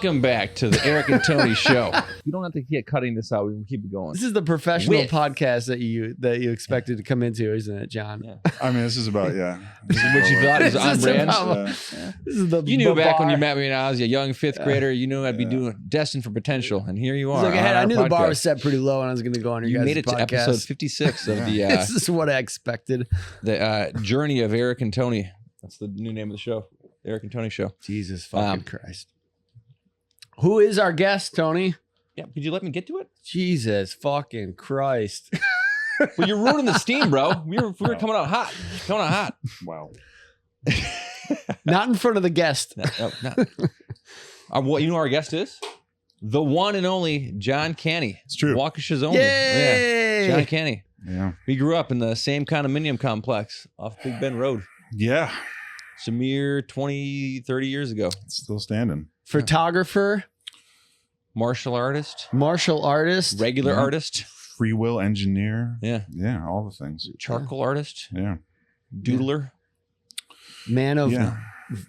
Welcome back to the Eric and Tony Show. You don't have to get cutting this out. We can keep it going. This is the professional podcast that you expected to come into, isn't it, John? Yeah. I mean, this is about This is what you thought is on brand. This is the You knew back when you met me when I was a young fifth grader. You knew I'd be doing destined for potential, and here you are. Like I knew the bar was set pretty low, and I was going to go on your guys' podcast. You made it to episode 56 of the. This is what I expected. The journey of Eric and Tony. That's the new name of the show. The Eric and Tony Show. Jesus fucking Christ. Who is our guest, Tony? Yeah, could you let me get to it? Jesus fucking Christ. Well, you're ruining the steam, bro. We were coming out hot. Coming out hot. Wow. Not in front of the guest. What you know our guest is? The one and only Jon Canny. It's true. Waukesha's own. Yay! Yeah. Jon Canny. Yeah. We grew up in the same condominium complex off Big Bend Road. Yeah. It's a mere 20, 30 years ago. It's still standing. Photographer. Martial artist. Regular artist. Free will engineer. Yeah. Yeah. All the things. Charcoal artist. Yeah. Doodler. Man of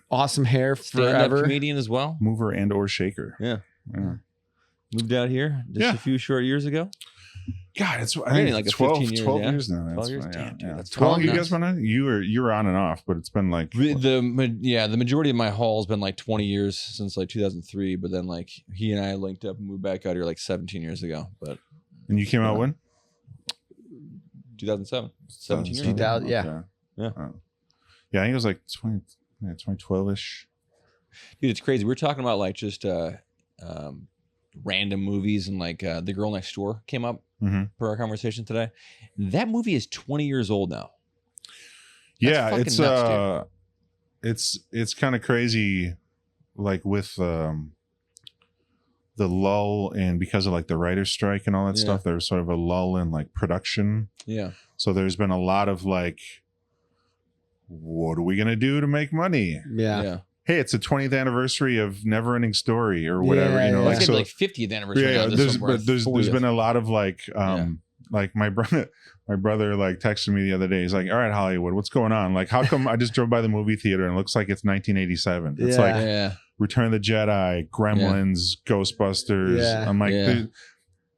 awesome hair Stand-up forever. comedian as well. Mover and or shaker. Yeah. Yeah. Moved out here just a few short years ago. God, I think like 12 years, 12 years now. 12 years. That's Damn, dude, that's How long 12 you guys been on? You were on and off, but it's been like the majority of my haul has been like 20 years since like 2003. But then like he and I linked up and moved back out here like 17 years ago. But and you came out when? 2007. 17 years. 2000, yeah. Okay. Yeah. Yeah, I think it was like 2012-ish. Dude, it's crazy. We're talking about like just random movies, and like The Girl Next Door came up for our conversation today. That movie is 20 years old now. Yeah, it's nuts, it's kind of crazy, like with the lull, and because of like the writer's strike and all that stuff, there was sort of a lull in like production. Yeah. So there's been a lot of like, what are we gonna do to make money? Yeah. Hey, it's the 20th anniversary of Neverending Story or whatever, you know. Like so like 50th anniversary. Yeah, now. there's been a lot of like like my brother like texted me the other day. He's like, "All right, Hollywood, what's going on? Like, how come I just drove by the movie theater and it looks like it's 1987? It's like Return of the Jedi, Gremlins, Ghostbusters." Yeah. I'm like,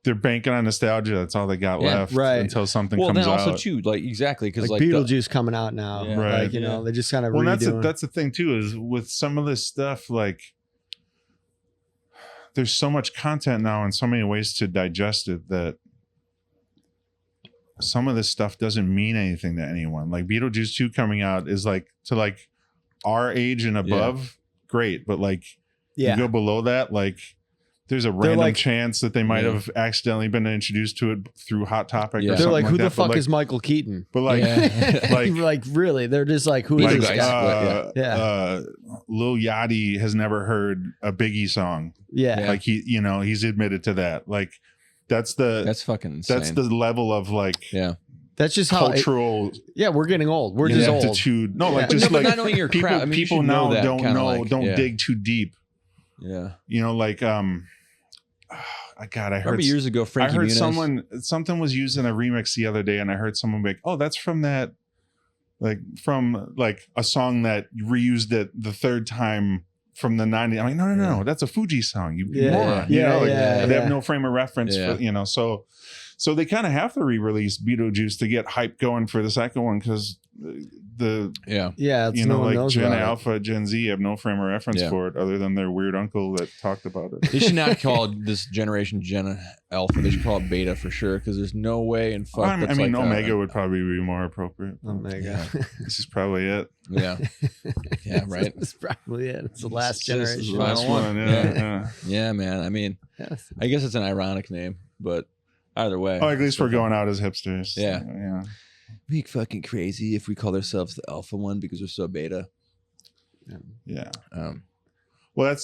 they're banking on nostalgia. That's all they got left until something comes out. Well, then also too, like exactly because like Beetlejuice coming out now, right? Like, you know, they just kind of that's the thing too, is with some of this stuff, like there's so much content now and so many ways to digest it that some of this stuff doesn't mean anything to anyone. Like Beetlejuice 2 coming out is like to like our age and above, great, but like you go below that, like there's a random chance that they might have accidentally been introduced to it through Hot Topic. Or they're like, who the that. fuck is Michael Keaton? But like, like really, they're just like, who is this guy? Lil Yachty has never heard a Biggie song. Like he's admitted to that. Like that's fucking insane. That's the level of like that's just cultural. We're getting old. We're just old. No, like just like not knowing your people. I mean, people now don't dig too deep. Yeah, you know, like I heard years ago. Frankie I heard Muniz. something was used in a remix the other day, and I heard someone be like, "Oh, that's from that, from a song that reused it the third time from the '90s." I'm like, no, that's a Fuji song. You moron. They have no frame of reference for So they kind of have to re-release Beetlejuice to get hype going for the second one, because like Gen Alpha, Gen Z have no frame of reference for it other than their weird uncle that talked about it. They should not call this generation Gen Alpha. They should call it Beta for sure, because there's no way in fuck. I mean, Omega would probably be more appropriate. Omega. This is probably it. Yeah. Yeah, right. That's probably it. It's the last generation. This is the last one. Yeah, man. I mean, I guess it's an ironic name, but either way. Oh, at least we're going out as hipsters. Yeah. Yeah. Be fucking crazy if we called ourselves the Alpha one because we're so beta. Yeah. Well,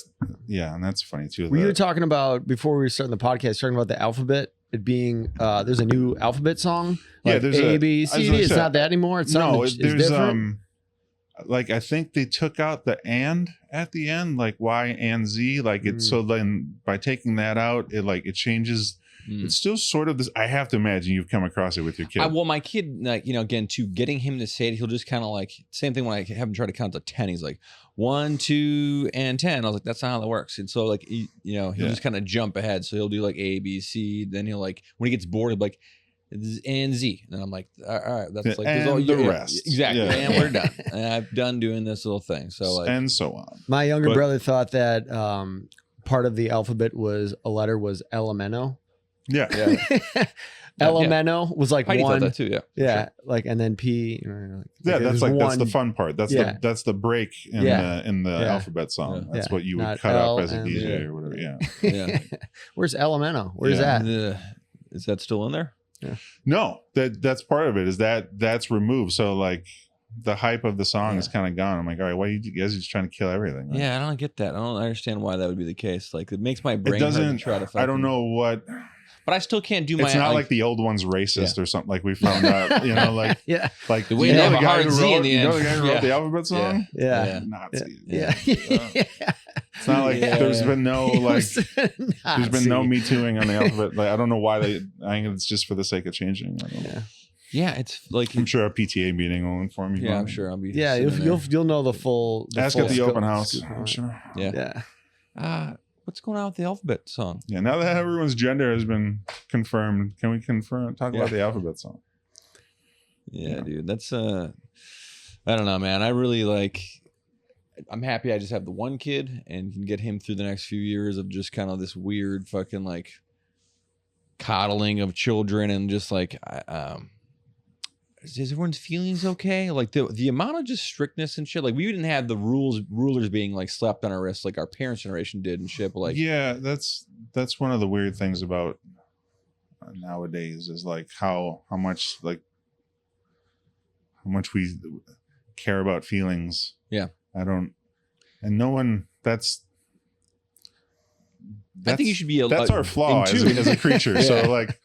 and that's funny too. We were talking about, before we were starting the podcast, talking about the alphabet. It being there's a new alphabet song. Like there's A, B, C, D. It's not that anymore. It's there's different. Like I think they took out the and at the end, like Y and Z. Like it's so then by taking that out, it changes. it's still sort of this. I have to imagine you've come across it with your kid. Well, my kid, like, again, too, getting him to say it, he'll just kind of like, same thing when I have him try to count to 10. He's like 1, 2, and 10. I was like, that's not how that works. And so like, he'll just kind of jump ahead. So he'll do like A, B, C. Then he'll like, when he gets bored, he'll be like, and Z. And I'm like, all right, that's like, and all the rest. Exactly. And we're done. And I've done doing this little thing. So like, and so on. My younger brother thought that part of the alphabet was a letter was elemento. Yeah. Elemento was like Heidi one. thought that too, yeah. Like, and then P. That's the fun part. That's the break in the alphabet song. That's what you would not cut up as a DJ or whatever. Yeah. Where's elemento? Where's that? Is that still in there? Yeah. No, that's part of it. Is that's removed. So like the hype of the song is kind of gone. I'm like, all right, why are you guys just trying to kill everything? Right? Yeah, I don't get that. I don't understand why that would be the case. Like, it makes my brain hurt to try to. I don't know what. But I still can't do my. It's not like the old one's racist or something. Like we found out, like like the way they have a hard Z in the end. The guy who wrote the alphabet song. Yeah. Nazi. Yeah. It's not like there's been no there's been no Me Tooing on the alphabet. Like I don't know why I think it's just for the sake of changing. I don't know. Yeah, it's like I'm sure a PTA meeting will inform you. Yeah, I'm sure I'll be. Yeah, you'll know the full. Ask at the open house. I'm sure. Yeah. What's going on with the alphabet song? Yeah, now that everyone's gender has been confirmed, can we talk about the alphabet song? Yeah, dude. That's I don't know, man. I really I'm happy I just have the one kid and can get him through the next few years of just kind of this weird fucking like coddling of children and just like is everyone's feelings okay? Like the amount of just strictness and shit. Like we didn't have the rulers being like slapped on our wrists like our parents' generation did and shit. But like that's one of the weird things about nowadays is like how much we care about feelings. Yeah, and no one. That's I think you should be. That's our flaw as a creature. So like.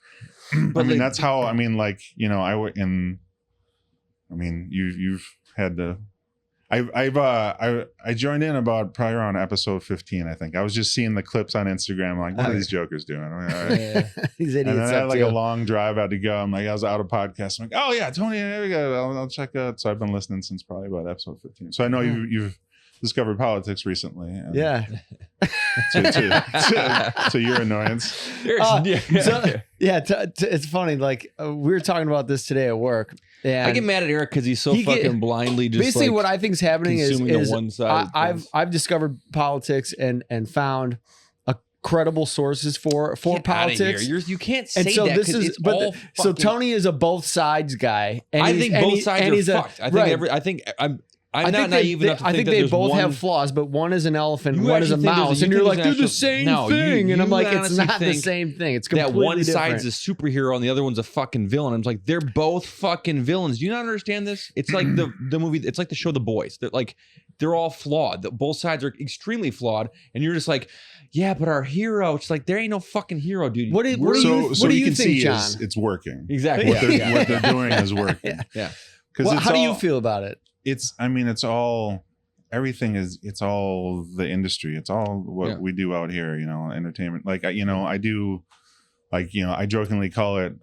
But I mean, that's how. I mean, like you've had to. I joined in about probably around episode 15. I think I was just seeing the clips on Instagram. Like, what are these jokers doing? I mean, these idiots. And then I had like a long drive out to go. I'm like, I was out of podcast. I'm like, oh yeah, Tony, there we go. I'll check out. So I've been listening since probably about episode 15. So I know you've discovered politics recently. To your annoyance. It's funny. Like we were talking about this today at work. And I get mad at Eric because he's so fucking blindly just basically what I think is happening is one side I've discovered politics and found credible sources for politics. You can't say that. So Tony is a both sides guy. And I think both sides are fucked. I think I'm not naive enough to think that they both have flaws, but one is an elephant, one is a mouse, and you're like, they're the same thing. And I'm like, it's not the same thing. It's completely different. That one side's a superhero and the other one's a fucking villain. I'm like, they're both fucking villains. Do you not understand this? It's like the movie. It's like the show The Boys. They're all flawed. Both sides are extremely flawed, and you're just like, yeah, but our hero. It's like there ain't no fucking hero, dude. What do you think, John? It's working. Exactly. What they're doing is working. Yeah. How do you feel about it? It's all the industry. It's all what we do out here, entertainment. Like, I do, I jokingly call it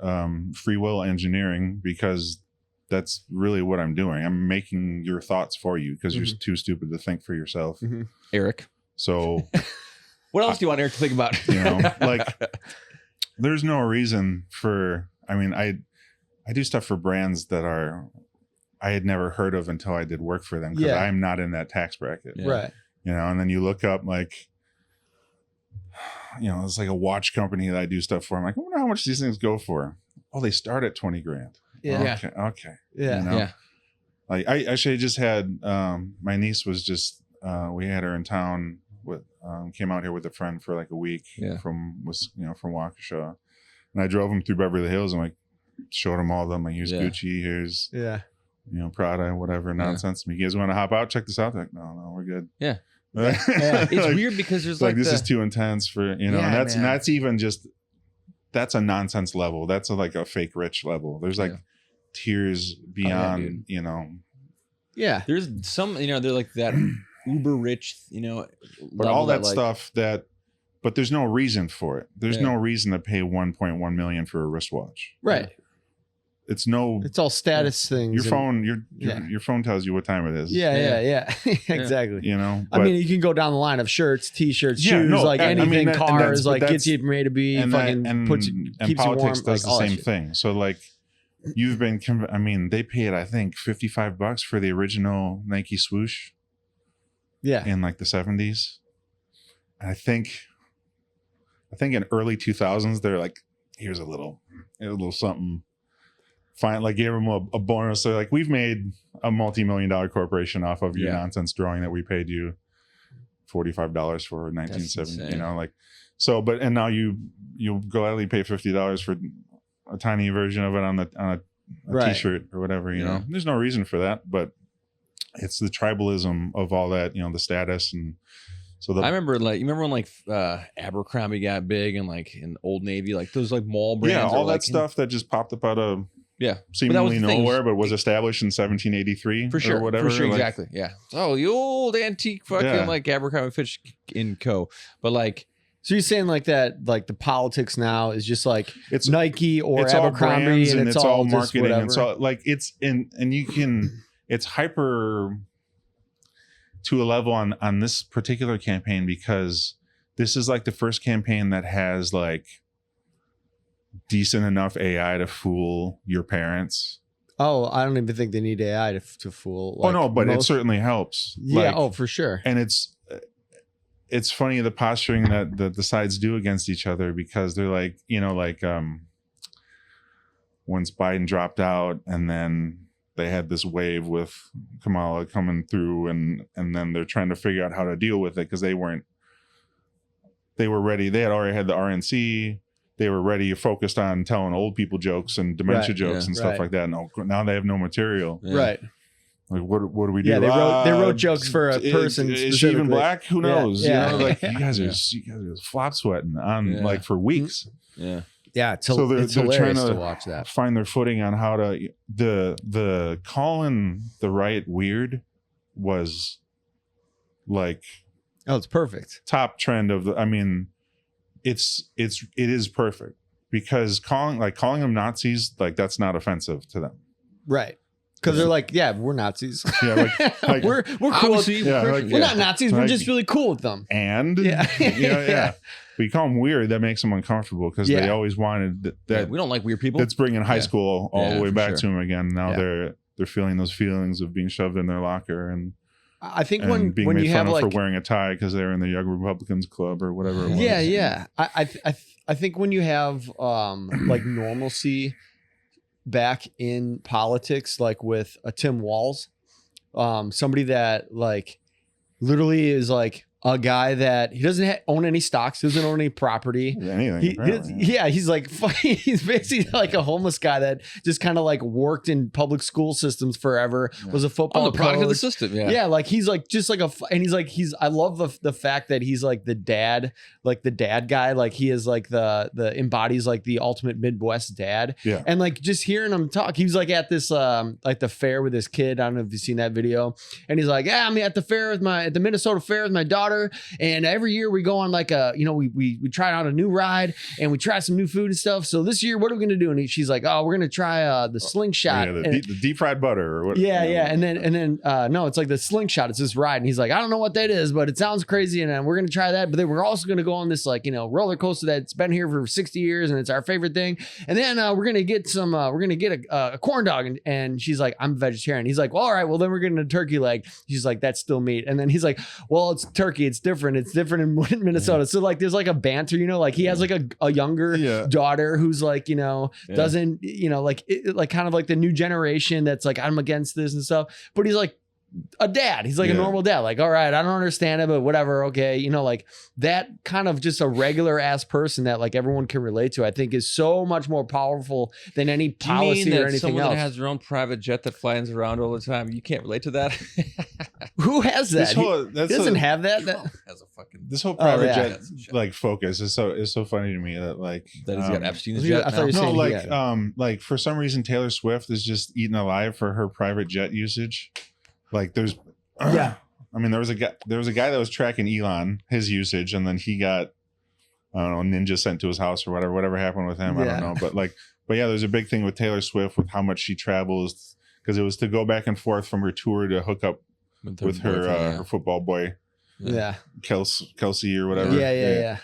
free will engineering because that's really what I'm doing. I'm making your thoughts for you because you're too stupid to think for yourself. Mm-hmm. Eric. So what else do you want Eric to think about? There's no reason for, I do stuff for brands that I had never heard of until I did work for them because I'm not in that tax bracket. Yeah. Right. And then you look up it's like a watch company that I do stuff for. I'm like, I wonder how much these things go for. Oh, they start at $20,000. Yeah. Okay. Yeah. Like I actually just had, my niece was just, we had her in town came out here with a friend for like a week from Waukesha. And I drove them through Beverly Hills and showed them all of them. Here's Gucci, here's Prada, whatever nonsense. You guys want to hop out? Check this out. Like, no, we're good. Yeah. It's weird because there's this is too intense for and that's even just that's a nonsense level. That's a fake rich level. There's tiers beyond, Yeah. There's some, they're like that uber rich, but all that stuff that but there's no reason for it. There's no reason to pay 1.1 million for a wristwatch. Right. It's all status things. Your phone tells you what time it is. Yeah. Exactly. You know, I mean, you can go down the line of shirts, t-shirts, shoes, like anything, cars, like gets you from A to B, and keeps politics you warm. does the same thing. So like, you've been, I mean, they paid, I think, $55 for the original Nike swoosh. Yeah. In like the 70s. I think in early 2000s, they're like, here's a little something. Fine, like gave them a bonus. So like, we've made a multi-million-dollar corporation off of your nonsense drawing that we paid you $45 for 1970. You know, like, so, but and now you gladly pay $50 for a tiny version of it on a t-shirt or whatever. You know, there's no reason for that, but it's the tribalism of all that. You know, the status and. So I remember, like, you remember when like Abercrombie got big and like in Old Navy, like those like mall brands. Yeah, all that stuff that just popped up out of seemingly nowhere, but was established in 1783 for sure, or whatever. For sure, like, exactly. Yeah. Oh, the old antique fucking like Abercrombie Fitch & Co. But like, so you're saying like that, like the politics now is just like it's Nike or it's Abercrombie, and it's all marketing, and it's all like it's and you can it's hyper. To a level on this particular campaign, because this is like the first campaign that has like decent enough AI to fool your parents. Oh, I don't even think they need AI to fool. Like, oh no, but it certainly helps. Yeah. Like, for sure. And it's funny the posturing that the sides do against each other, because they're like, you know, like once Biden dropped out and then they had this wave with Kamala coming through, and then they're trying to figure out how to deal with it, because they were ready. They had already had the RNC. They were ready, focused on telling old people jokes and dementia jokes and stuff like that. And now they have no material. Yeah. Right. Like, what do we do? Yeah, they wrote jokes for a person. Is she even black? Who knows? Yeah. You know, like you guys are flop sweating on like for weeks. Yeah. Yeah, so they're hilarious trying to watch that. Find their footing on how to the calling the right weird was like it's perfect. Top trend of the. I mean, it is perfect, because calling them Nazis, like, that's not offensive to them, right? Because they're like, yeah, we're Nazis. Yeah, like we're cool. We're not Nazis. We're just really cool with them. And but you call them weird, that makes them uncomfortable, because they always wanted that. We don't like weird people. That's bringing high school all the way back to them again. Now they're feeling those feelings of being shoved in their locker, and I think when being made made fun of like, for wearing a tie because they're in the Young Republicans Club or whatever it was. Yeah. I think when you have like normalcy back in politics, like with a Tim Walz, somebody that like literally is like a guy that he doesn't own any stocks, doesn't own any property. Anything. He's like he's basically like a homeless guy that just kind of like worked in public school systems forever. Was a football the product coach. of the system. Yeah, like he's like just like and he's like I love the fact that he's like the dad guy. Like he is like the embodies like the ultimate Midwest dad. Yeah, and like just hearing him talk, he was like at this like the fair with his kid. I don't know if you've seen that video. And he's like, yeah, I'm at the fair at the Minnesota fair with my daughter. And every year we go on like we try out a new ride and we try some new food and stuff. So this year, what are we going to do? And she's like, oh, we're going to try the slingshot. The deep fried butter or what? Yeah. And then no, it's like the slingshot. It's this ride. And he's like, I don't know what that is, but it sounds crazy. And we're going to try that. But then we're also going to go on this like, roller coaster that's been here for 60 years and it's our favorite thing. And then we're going to get a corn dog. And she's like, I'm a vegetarian. He's like, well, all right, well then we're getting a turkey leg. She's like, that's still meat. And then he's like, well, it's turkey. It's different. It's different in Minnesota. Yeah. So like, there's like a banter, like he has like a younger daughter who's like, doesn't, like kind of like the new generation that's like, I'm against this and stuff. But he's like a dad. He's like a normal dad. Like, all right, I don't understand it, but whatever. Okay. Like that kind of just a regular ass person that like everyone can relate to, I think is so much more powerful than any policy or anything someone else. That has their own private jet that flies around all the time. You can't relate to that. Who has that? He doesn't have that. This whole private jet like focus is so funny to me that like that he's got Epstein's jet. I thought you were saying like for some reason Taylor Swift is just eaten alive for her private jet usage. Like there's I mean there was a guy that was tracking Elon, his usage, and then he got I don't know, ninja sent to his house or whatever happened with him. I don't know. But yeah, there's a big thing with Taylor Swift with how much she travels, because it was to go back and forth from her tour to hook up with her football boy. Yeah. Kelsey or whatever. Yeah.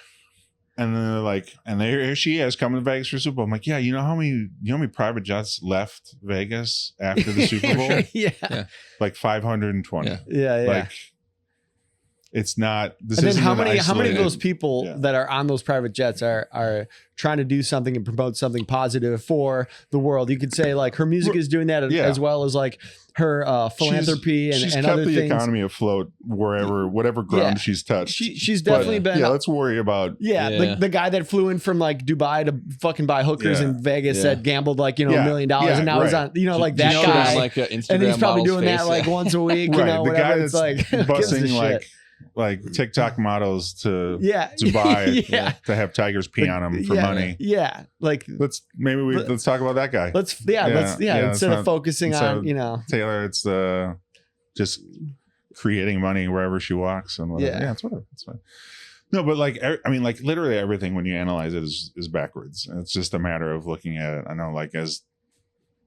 And then they're like, and here she is coming to Vegas for Super Bowl. I'm like, yeah, you know how many private jets left Vegas after the Super Bowl? Yeah. Like 520. Yeah. Like, it's not. This and then isn't how many of those isolated- people that are on those private jets are trying to do something and promote something positive for the world? You could say like her music is doing that as well as like her philanthropy she's and kept other the things. economy afloat whatever ground she's touched. She's definitely been. Yeah, let's worry about. The guy that flew in from like Dubai to fucking buy hookers in Vegas that gambled like $1 million and now he's on like that guy. Like Instagram and he's probably doing face, that like once a week. Right, The whatever. guy That's it's like busing like TikTok models to Dubai to have tigers pee on them for money. Yeah, like let's talk about that guy. Let's instead of focusing on Taylor, it's just creating money wherever she walks and whatever. Yeah, it's whatever. It's fine. No, but like I mean, like literally everything when you analyze it is backwards. And it's just a matter of looking at it. I know, like as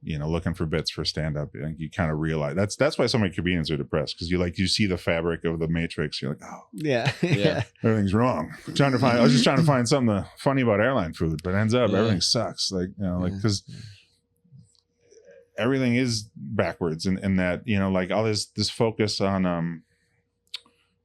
looking for bits for stand up, I think you kind of realize that's why so many comedians are depressed, because you see the fabric of the matrix. You're like, oh yeah, everything's wrong. I was just trying to find something funny about airline food, but it ends up everything sucks. Like because everything is backwards, and that like all this focus on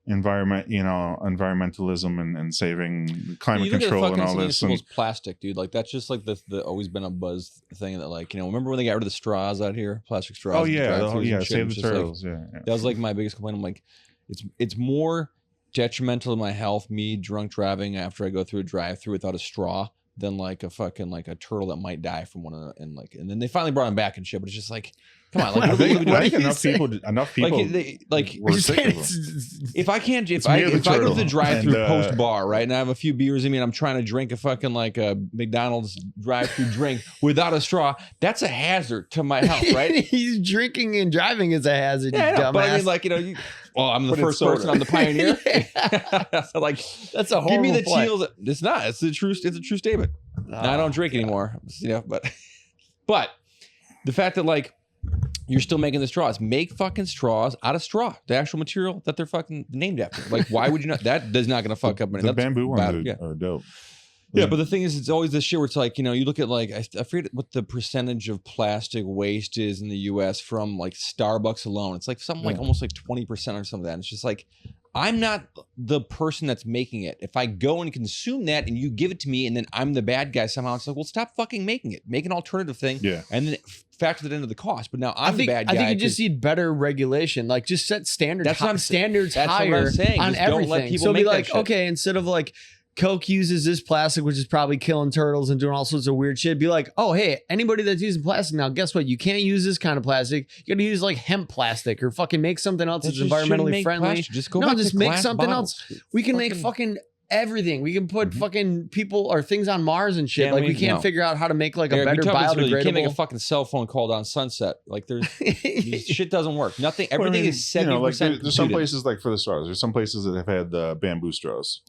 environmentalism and saving climate control and all this. And plastic, dude. Like that's just like the always been a buzz thing that like remember when they got rid of the straws out here, plastic straws? Oh yeah, save the turtles. Like, that was like my biggest complaint. I'm like, it's more detrimental to my health, me drunk driving after I go through a drive-through without a straw, than like a fucking like a turtle that might die from one of the, and then they finally brought him back and shit. But it's just like, come on, like I think enough people were sick of them. If I go to the drive-through post bar, right, and I have a few beers in me and I'm trying to drink a fucking like a McDonald's drive-through drink without a straw, that's a hazard to my health, right? He's drinking and driving is a hazard. Yeah, dumbass. But I mean, like I'm the first person. I'm the pioneer. So like that's a horrible. Give me the chills. It's not. It's a true statement. Now, I don't drink anymore. But the fact that like you're still making the straws. Make fucking straws out of straw. The actual material that they're fucking named after. Like, why would you not? That does not going to fuck up. The bamboo ones are dope. Yeah, but the thing is, it's always this shit where it's like, you look at like, I forget what the percentage of plastic waste is in the U.S. from like Starbucks alone. It's like something like almost like 20% or something of that. And it's just like, I'm not the person that's making it. If I go and consume that and you give it to me and then I'm the bad guy somehow, it's like, well, stop fucking making it. Make an alternative thing. Yeah. And then factor that into the cost. But now I'm the bad guy. I think you just need better regulation. Like just set standards. Standards higher what I'm saying. on just everything. Don't let people so make be like, that shit. okay, instead of like Coke uses this plastic, which is probably killing turtles and doing all sorts of weird shit. Be like, oh, hey, anybody that's using plastic now, guess what? You can't use this kind of plastic. You got to use like hemp plastic or fucking make something else that's environmentally friendly. Just go back just to make glass something bottles. else. We can make fucking everything. We can put fucking people or things on Mars and shit. Yeah, like we can't figure out how to make like a better biodegradable. You can't make a fucking cell phone call down Sunset. Like there's shit doesn't work. Nothing. Everything is 70%. There's some places like for the straws. There's some places that have had bamboo straws.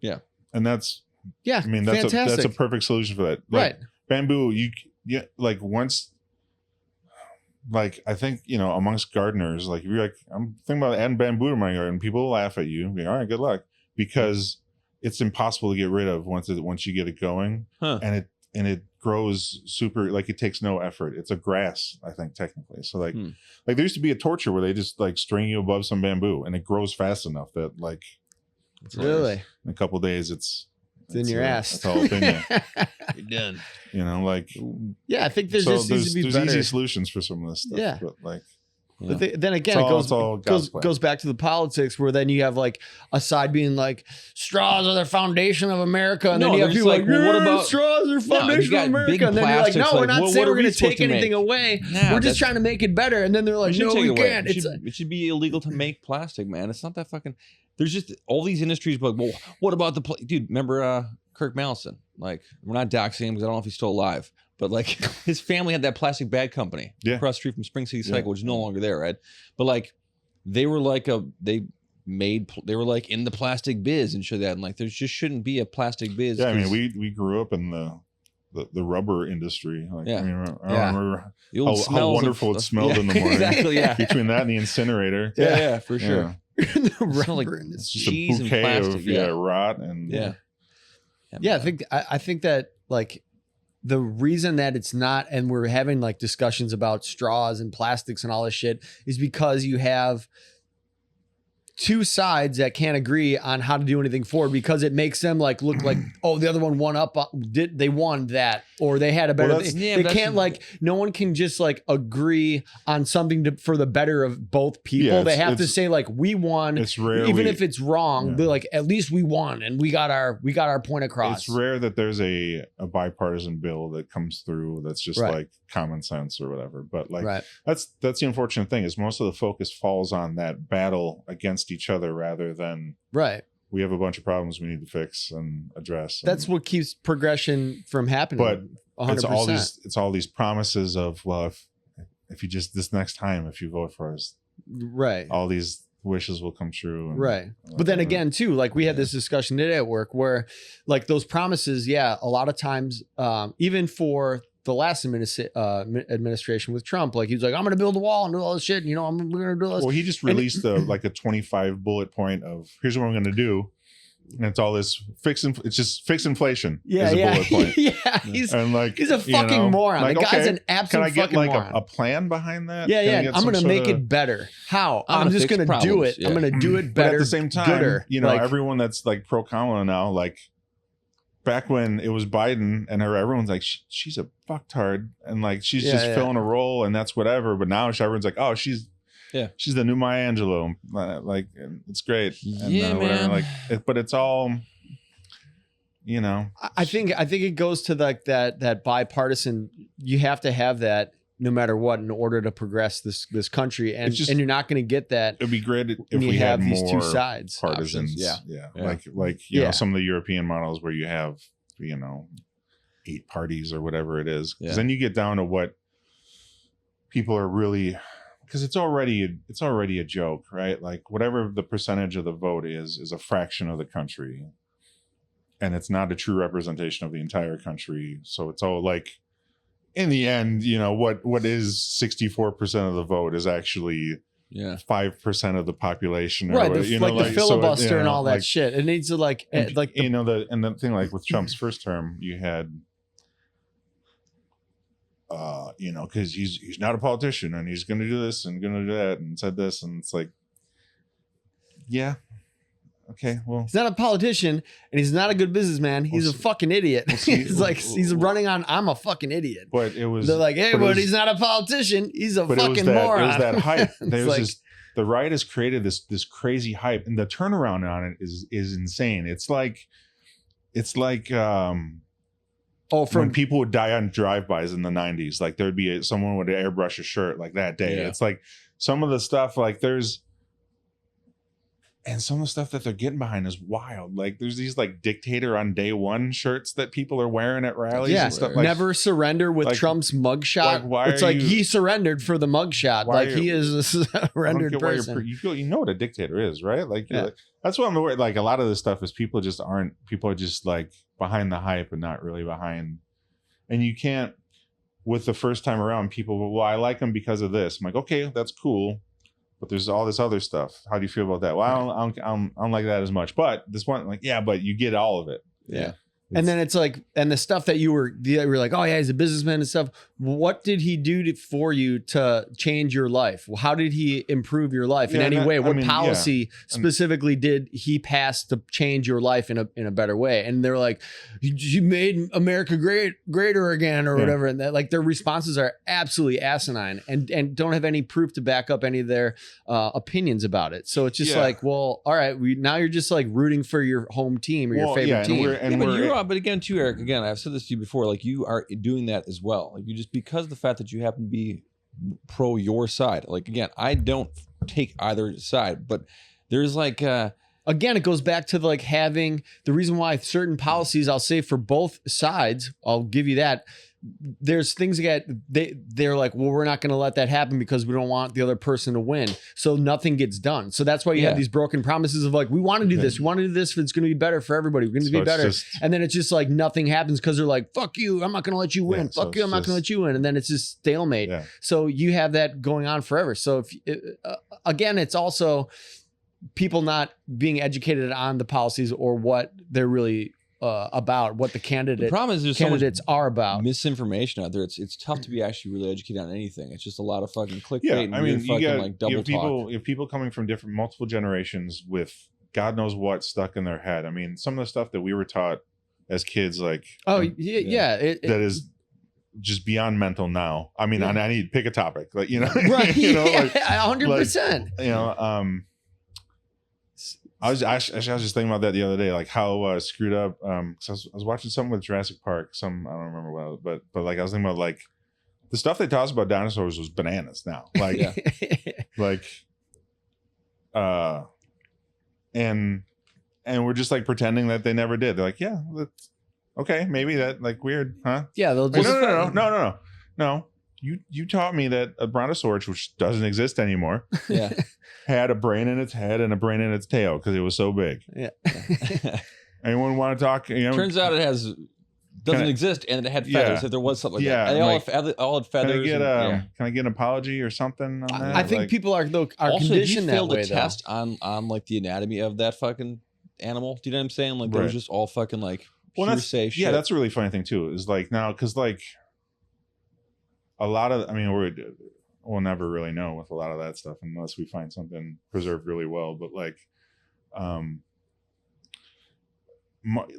Yeah, and that's. Yeah, I mean that's a perfect solution for that. Like, right. Bamboo, like once, like I think amongst gardeners, like if you're like I'm thinking about adding bamboo to my garden, people will laugh at you. All right, good luck, because it's impossible to get rid of once you get it going, and it grows super. Like it takes no effort. It's a grass, I think technically. So like there used to be a torture where they just like string you above some bamboo, and it grows fast enough that like really in a couple of days it's in your ass. That's all opinion. You're done. Like I think there's easy solutions for some of this stuff. Yeah, but like. But then again, it goes back to the politics where then you have like a side being like straws are the foundation of America, and then you have people like what about straws are foundation of America, and then you're like, no, we're not saying we're going to take anything away. We're just trying to make it better, and then they're like, no, we can't. It should be illegal to make plastic, man. It's not that fucking. There's just all these industries, but well, what about dude? Remember Kirk Mallison? Like, we're not doxing him because I don't know if he's still alive. But like his family had that plastic bag company across the street from Spring City Cycle, which is no longer there, right? But like they were like they they were like in the plastic biz and shit that, and like there just shouldn't be a plastic biz. Yeah, I mean, we grew up in the rubber industry. Like, I mean, I remember how wonderful it smelled in the morning. Exactly, yeah. Between that and the incinerator. Yeah, for sure. The rubber like it's just a bouquet of rot and I think that like the reason that it's not, and we're having like discussions about straws and plastics and all this shit, is because you have two sides that can't agree on how to do anything forward, because it makes them like look like, oh, the other one won up, they won that, or they had a better. They can't like, no one can just like agree on something for the better of both people. They have to say like, we won. It's rare, even if it's wrong. They're like, at least we won and we got our point across. It's rare that there's a bipartisan bill that comes through that's just like common sense or whatever. But like that's the unfortunate thing, is most of the focus falls on that battle against each other rather than we have a bunch of problems we need to fix and address. That's what keeps progression from happening. But 100%. it's all these promises of, well, if you just this next time, if you vote for us, all these wishes will come true. And, but then again too, like we had this discussion today at work where like those promises, a lot of times, even for the last administration with Trump, like he was like, I'm going to build a wall and do all this shit. You know, we're going to do all this. Well, he just released like a 25 bullet point of here's what I'm going to do. And it's all this it's just fix inflation. Is a bullet point. He's a fucking moron. Like, the guy's an absolute fucking moron. Can I get like a plan behind that? I'm going to make it better. How? I'm just going to do it. I'm going to do it better. But at the same time, everyone that's like pro Kamala now, like back when it was Biden and everyone's like, she's a fucktard. And like, she's just filling a role and that's whatever. But now everyone's like, oh, she's the new Maya Angelou. Like, it's great. And, whatever. Like, but it's all, I think it goes to like that bipartisan. You have to have that no matter what in order to progress this country, and you're not going to get that. It'd be great if we had these more two sides partisans. Like some of the European models where you have 8 parties or whatever it is, because then you get down to what people are really. Because it's already a joke, right? Like whatever the percentage of the vote is a fraction of the country, and it's not a true representation of the entire country. So it's all like, in the end, what is 64% of the vote is actually 5% of the population, or right? The filibuster and all that shit. It needs to the thing like with Trump's first term, you had. Because he's not a politician and he's going to do this and going to do that and said this, and it's like, okay, well, he's not a politician and he's not a good businessman. He's a fucking idiot. He's running on, I'm a fucking idiot. But it was, they're like, hey, but he's not a politician. He's a fucking moron. It was that hype. The right has created this crazy hype, and the turnaround on it is insane. It's like when people would die on drive-bys in the 90s, like there'd be someone would airbrush a shirt like that day. It's like some of the stuff like some of the stuff that they're getting behind is wild. Like there's these like dictator on day one shirts that people are wearing at rallies and stuff. Like, never surrender with Trump's mugshot. Like he surrendered for the mugshot. Like he is a surrendered person. You know what a dictator is, right? Like, that's what I'm worried. Like a lot of this stuff is people are just like behind the hype and not really behind. And you can't, with the first time around, people, well, I like him because of this. I'm like, okay, that's cool. But there's all this other stuff. How do you feel about that? Well, I don't like that as much. But this one, like, but you get all of it. Yeah. And then it's like, and the stuff that you were like, oh yeah, he's a businessman and stuff. What did he do for you to change your life? How did he improve your life in any way? What policy specifically did he pass to change your life in a better way? And they're like, you made America greater again or whatever. And that, like, their responses are absolutely asinine and don't have any proof to back up any of their opinions about it. So it's just like, well, all right, now you're just like rooting for your home team or your favorite team. But again, too, Eric, I've said this to you before, like you are doing that as well. Like you just, because of the fact that you happen to be pro your side. Like, again, I don't take either side, but there's like, again, it goes back to like having the reason why certain policies, I'll say for both sides, I'll give you that. there's things that they're like, well, we're not going to let that happen because we don't want the other person to win. So nothing gets done. So that's why you have these broken promises of like, we want to do this. We want to do this if it's going to be better for everybody. We're going to be better. And then it's just like nothing happens because they're like, fuck you. I'm not going to let you win. Fuck you. I'm not going to let you win. And then it's just stalemate. Yeah. So you have that going on forever. So again, it's also people not being educated on the policies or what they're really about, what the problem is there's candidates are about. Misinformation out there. It's tough to be actually really educated on anything. It's just a lot of fucking clickbait. Yeah, and I mean, fucking like double talk. You have people coming from multiple generations with God knows what stuck in their head. I mean, some of the stuff that we were taught as kids, like that is just beyond mental now. I mean, I need to pick a topic, like right? You know, like 100%. You know, I was just thinking about that the other day, like how screwed up. Cause I was watching something with Jurassic Park. I don't remember what, but like I was thinking about like the stuff they taught us about dinosaurs was bananas now. Like, and we're just like pretending that they never did. They're like, yeah, that's okay, maybe that like weird, huh? Yeah, they'll just no. You taught me that a brontosaurus, which doesn't exist anymore, had a brain in its head and a brain in its tail because it was so big. Yeah. Anyone want to talk? Turns out it doesn't exist, and it had feathers. If there was something like that, they all had feathers. Can I get an apology or something on that? I think people are conditioned that way. Also, you failed a test on like the anatomy of that fucking animal. Do you know what I'm saying? Like, there was just all fucking like hearsay shit. Yeah, that's a really funny thing too. Is like now because like. A lot of, I mean, we'll never really know with a lot of that stuff unless we find something preserved really well. But like,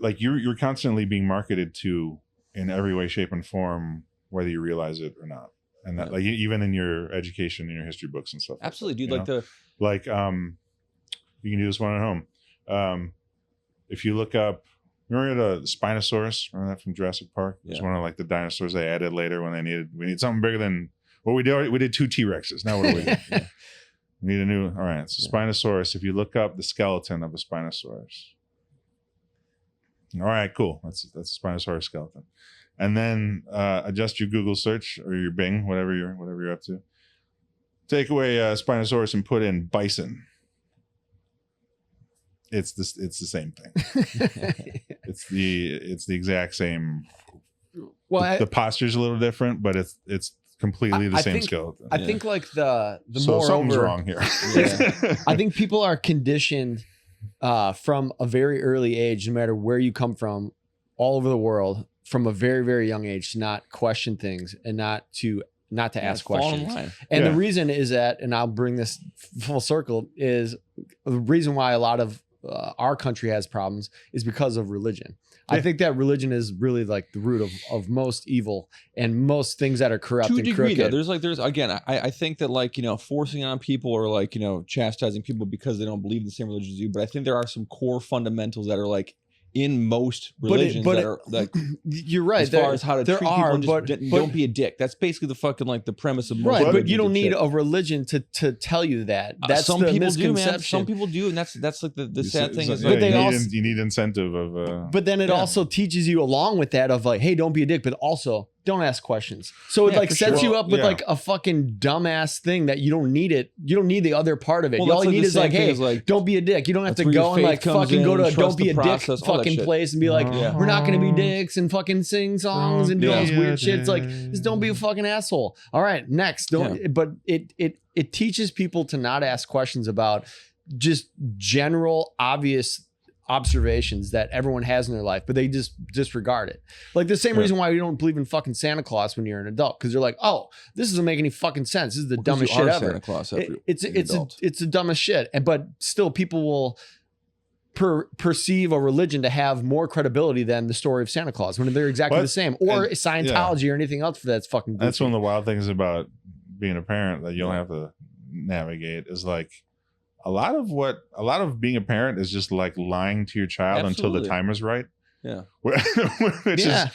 like you're constantly being marketed to in every way, shape, and form, whether you realize it or not. And that, like, even in your education, in your history books and stuff. Absolutely, dude. You can do this one at home. If you look up. Remember the Spinosaurus? Remember that from Jurassic Park? It was one of like the dinosaurs they added later when we need something bigger than we did. We did 2 T-Rexes. Now what do we do? We need a new. All right, so Spinosaurus. If you look up the skeleton of a Spinosaurus, all right, cool. That's a Spinosaurus skeleton, and then adjust your Google search or your Bing, whatever you're up to. Take away Spinosaurus and put in bison. It's the same thing. It's the exact same. Well, the posture's a little different, but it's completely the same skeleton. I think like the something's wrong here. I think people are conditioned from a very early age, no matter where you come from, all over the world, from a very, very young age, to not question things and not to ask questions. And the reason is that, and I'll bring this full circle, is the reason why a lot of our country has problems is because of religion. I think that religion is really like the root of most evil and most things that are corrupt and crooked. Though. There's again, I think that like, forcing on people or like, chastising people because they don't believe in the same religion as you. But I think there are some core fundamentals that are like in most religions that are like, you're right. As far as how to treat people and just don't be a dick. That's basically the fucking like the premise of most but you don't need a religion to tell you that. That's some people do, man. Some people do, and that's like the sad thing. Is like, you need incentive of. But then it also teaches you along with that of like, hey, don't be a dick, but also don't ask questions. So it like sets you up with like a fucking dumbass thing that you don't need it. You don't need the other part of it. All you need is like, hey, don't be a dick. You don't have to go and like fucking go to a don't be a dick fucking place and be like, we're not going to be dicks and fucking sing songs and do all this weird shit. It's like, just don't be a fucking asshole. All right, next. But it teaches people to not ask questions about just general obvious observations that everyone has in their life, but they just disregard it. Like the same reason why you don't believe in fucking Santa Claus when you're an adult, because you're like, oh, this doesn't make any fucking sense. This is the dumbest shit ever. Santa Claus it's the dumbest shit. But still, people will perceive a religion to have more credibility than the story of Santa Claus when they're exactly the same, or Scientology or anything else for that's fucking goofy. That's one of the wild things about being a parent that you'll have to navigate is like. A lot of being a parent is just like lying to your child until the time is right. Yeah. Which is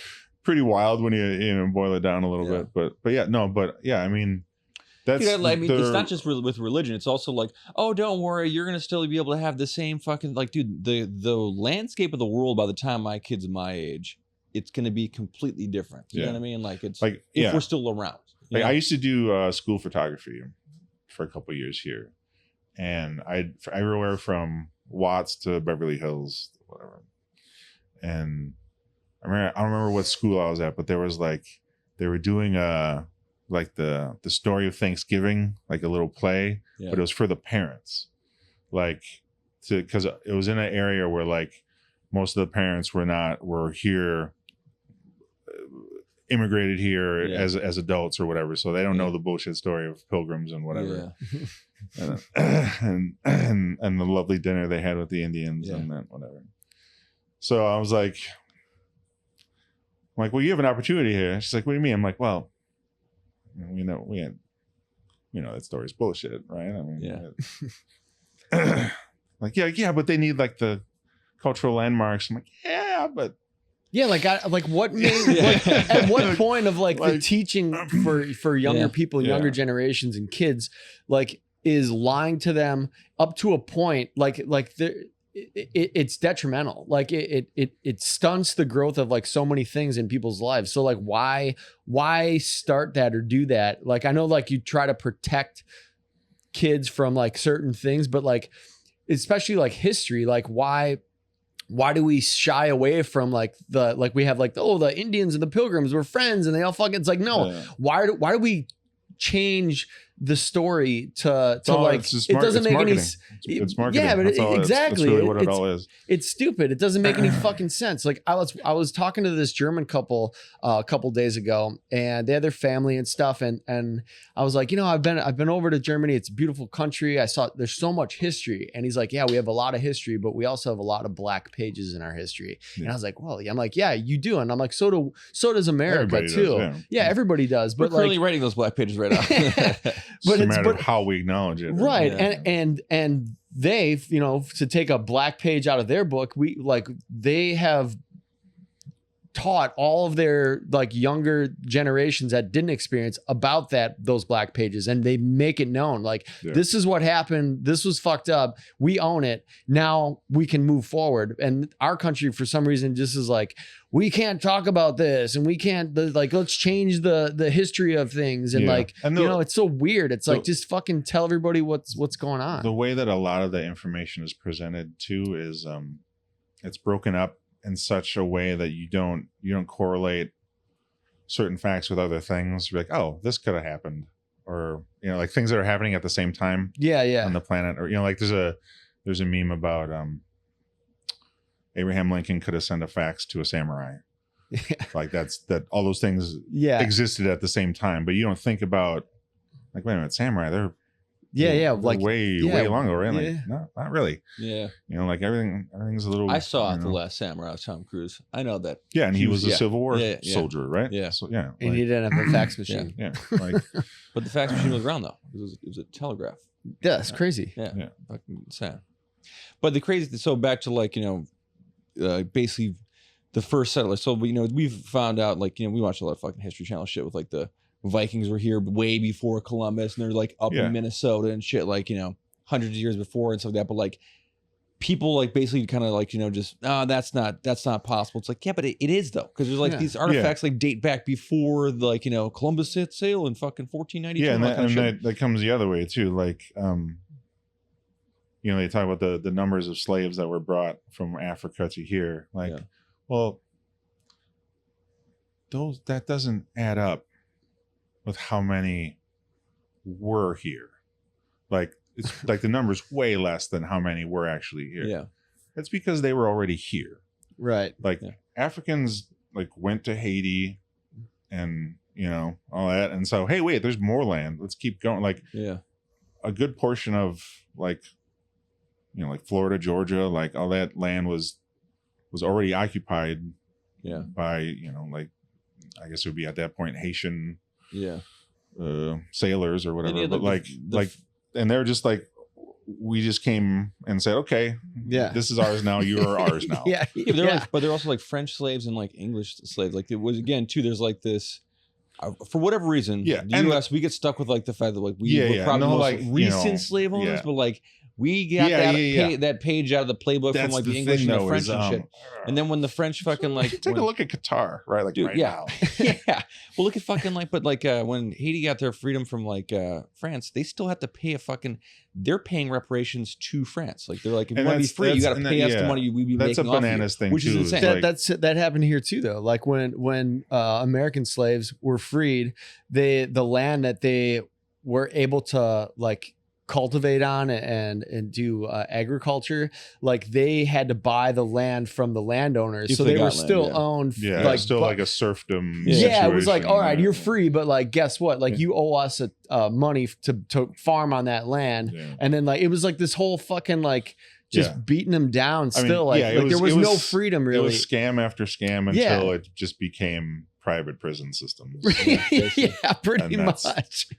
pretty wild when you boil it down a little bit. But I mean, that's. Dude, it's not just with religion. It's also like, oh, don't worry, you're gonna still be able to have the same fucking like, dude. The landscape of the world by the time my kid's my age it's going to be completely different. You know what I mean? Like it's like if we're still around. Like I used to do school photography for a couple of years here, and everywhere from Watts to Beverly Hills, whatever. And I don't remember what school I was at, but there was like they were doing like the story of Thanksgiving, like a little play, but it was for the parents, like because it was in an area where like most of the parents were here, immigrated here as adults or whatever, so they don't know the bullshit story of pilgrims and whatever, and the lovely dinner they had with the Indians and that whatever. So I was like, well, you have an opportunity here. She's like, what do you mean? I'm like, well, we know that story's bullshit, right? I mean, like, but they need like the cultural landmarks. I'm like, but what made at what point of like the teaching for younger people, younger generations and kids, like is lying to them up to a point like it's detrimental. Like it stunts the growth of like so many things in people's lives. So like why start that or do that? Like I know like you try to protect kids from like certain things, but like especially like history, like why do we shy away from like we have like the Indians and the Pilgrims were friends and they all fucking, it's like no, why do we change the story to like it doesn't make any it's marketing. Yeah, but exactly, that's really what it all is. It's stupid. It doesn't make any fucking sense. Like I was talking to this German couple a couple days ago, and they had their family and stuff, and I was like, I've been over to Germany. It's a beautiful country. I saw there's so much history, and he's like, yeah, we have a lot of history, but we also have a lot of black pages in our history. And I was like, well, I'm like, yeah, you do, and I'm like, so does America everybody too. Does, yeah, everybody does. But we're currently writing those black pages right now. But it's a matter of how we acknowledge it, right? And they, to take a black page out of their book, they have taught all of their like younger generations that didn't experience about those black pages, and they make it known like this is what happened, this was fucked up, we own it, now we can move forward. And our country for some reason just is like, we can't talk about this, and we can't let's change the history of things, and it's so weird. It's like just fucking tell everybody what's going on. The way that a lot of the information is presented too is it's broken up in such a way that you don't correlate certain facts with other things. You're like, oh, this could have happened, or like things that are happening at the same time on the planet, or like there's a meme about Abraham Lincoln could have sent a fax to a samurai. Like that all those things existed at the same time, but you don't think about like, wait a minute, samurai, they're way longer, right? Like, no, not really. Yeah. Like everything's a little. I saw The Last Samurai of Tom Cruise. I know that. Yeah, and he was a Civil War soldier, right? Yeah. So and he didn't have a fax machine. Yeah. But the fax machine was around though. It was a telegraph. Yeah, it's crazy. Yeah. Fucking sad. But the crazy. So back to like basically the first settlers. So we've found out we watched a lot of fucking History Channel shit with like the Vikings were here way before Columbus, and they're like up in Minnesota and shit, hundreds of years before and stuff like that. But like people like basically kind of like just that's not possible. It's like, yeah, but it is though, because there's like these artifacts like date back before Columbus set sail in fucking 1492. Yeah, and that comes the other way too. Like they talk about the numbers of slaves that were brought from Africa to here. Like, well, that doesn't add up with how many were here. Like it's like the number's way less than how many were actually here. Yeah. It's because they were already here. Right. Like Africans went to Haiti and all that. And so, hey, wait, there's more land. Let's keep going. Like a good portion of like Florida, Georgia, like all that land was already occupied by, I guess it would be at that point Haitian sailors or whatever, but and they're just like, we just came and said, okay, this is ours now, you are ours now. But they're also like French slaves and like English slaves. Like it was again too, there's like this for whatever reason, the US we get stuck with like the fact that like we were probably the most recent slave owners, but like We got that page out of the playbook from like the English and the French and shit. And then when the French fucking like take a look at Qatar, right? Like right now. Yeah. Well, look at fucking like, but like when Haiti got their freedom from like France, they still have to pay they're paying reparations to France. Like they're like, if you want to be free, you got to pay us the money we be making off you. That's a bananas thing, which too. is insane. That happened here too, though. Like when American slaves were freed, the land that they were able to like cultivate on and do agriculture, like they had to buy the land from the landowners, so they were still owned. Yeah, like still like a serfdom. Yeah, it was like, all right, you're free, but like, guess what? Like you owe us money to farm on that land, and then like it was like this whole fucking like just beating them down. Still, there was no freedom really. It was scam after scam until it just became private prison systems. Yeah, pretty much.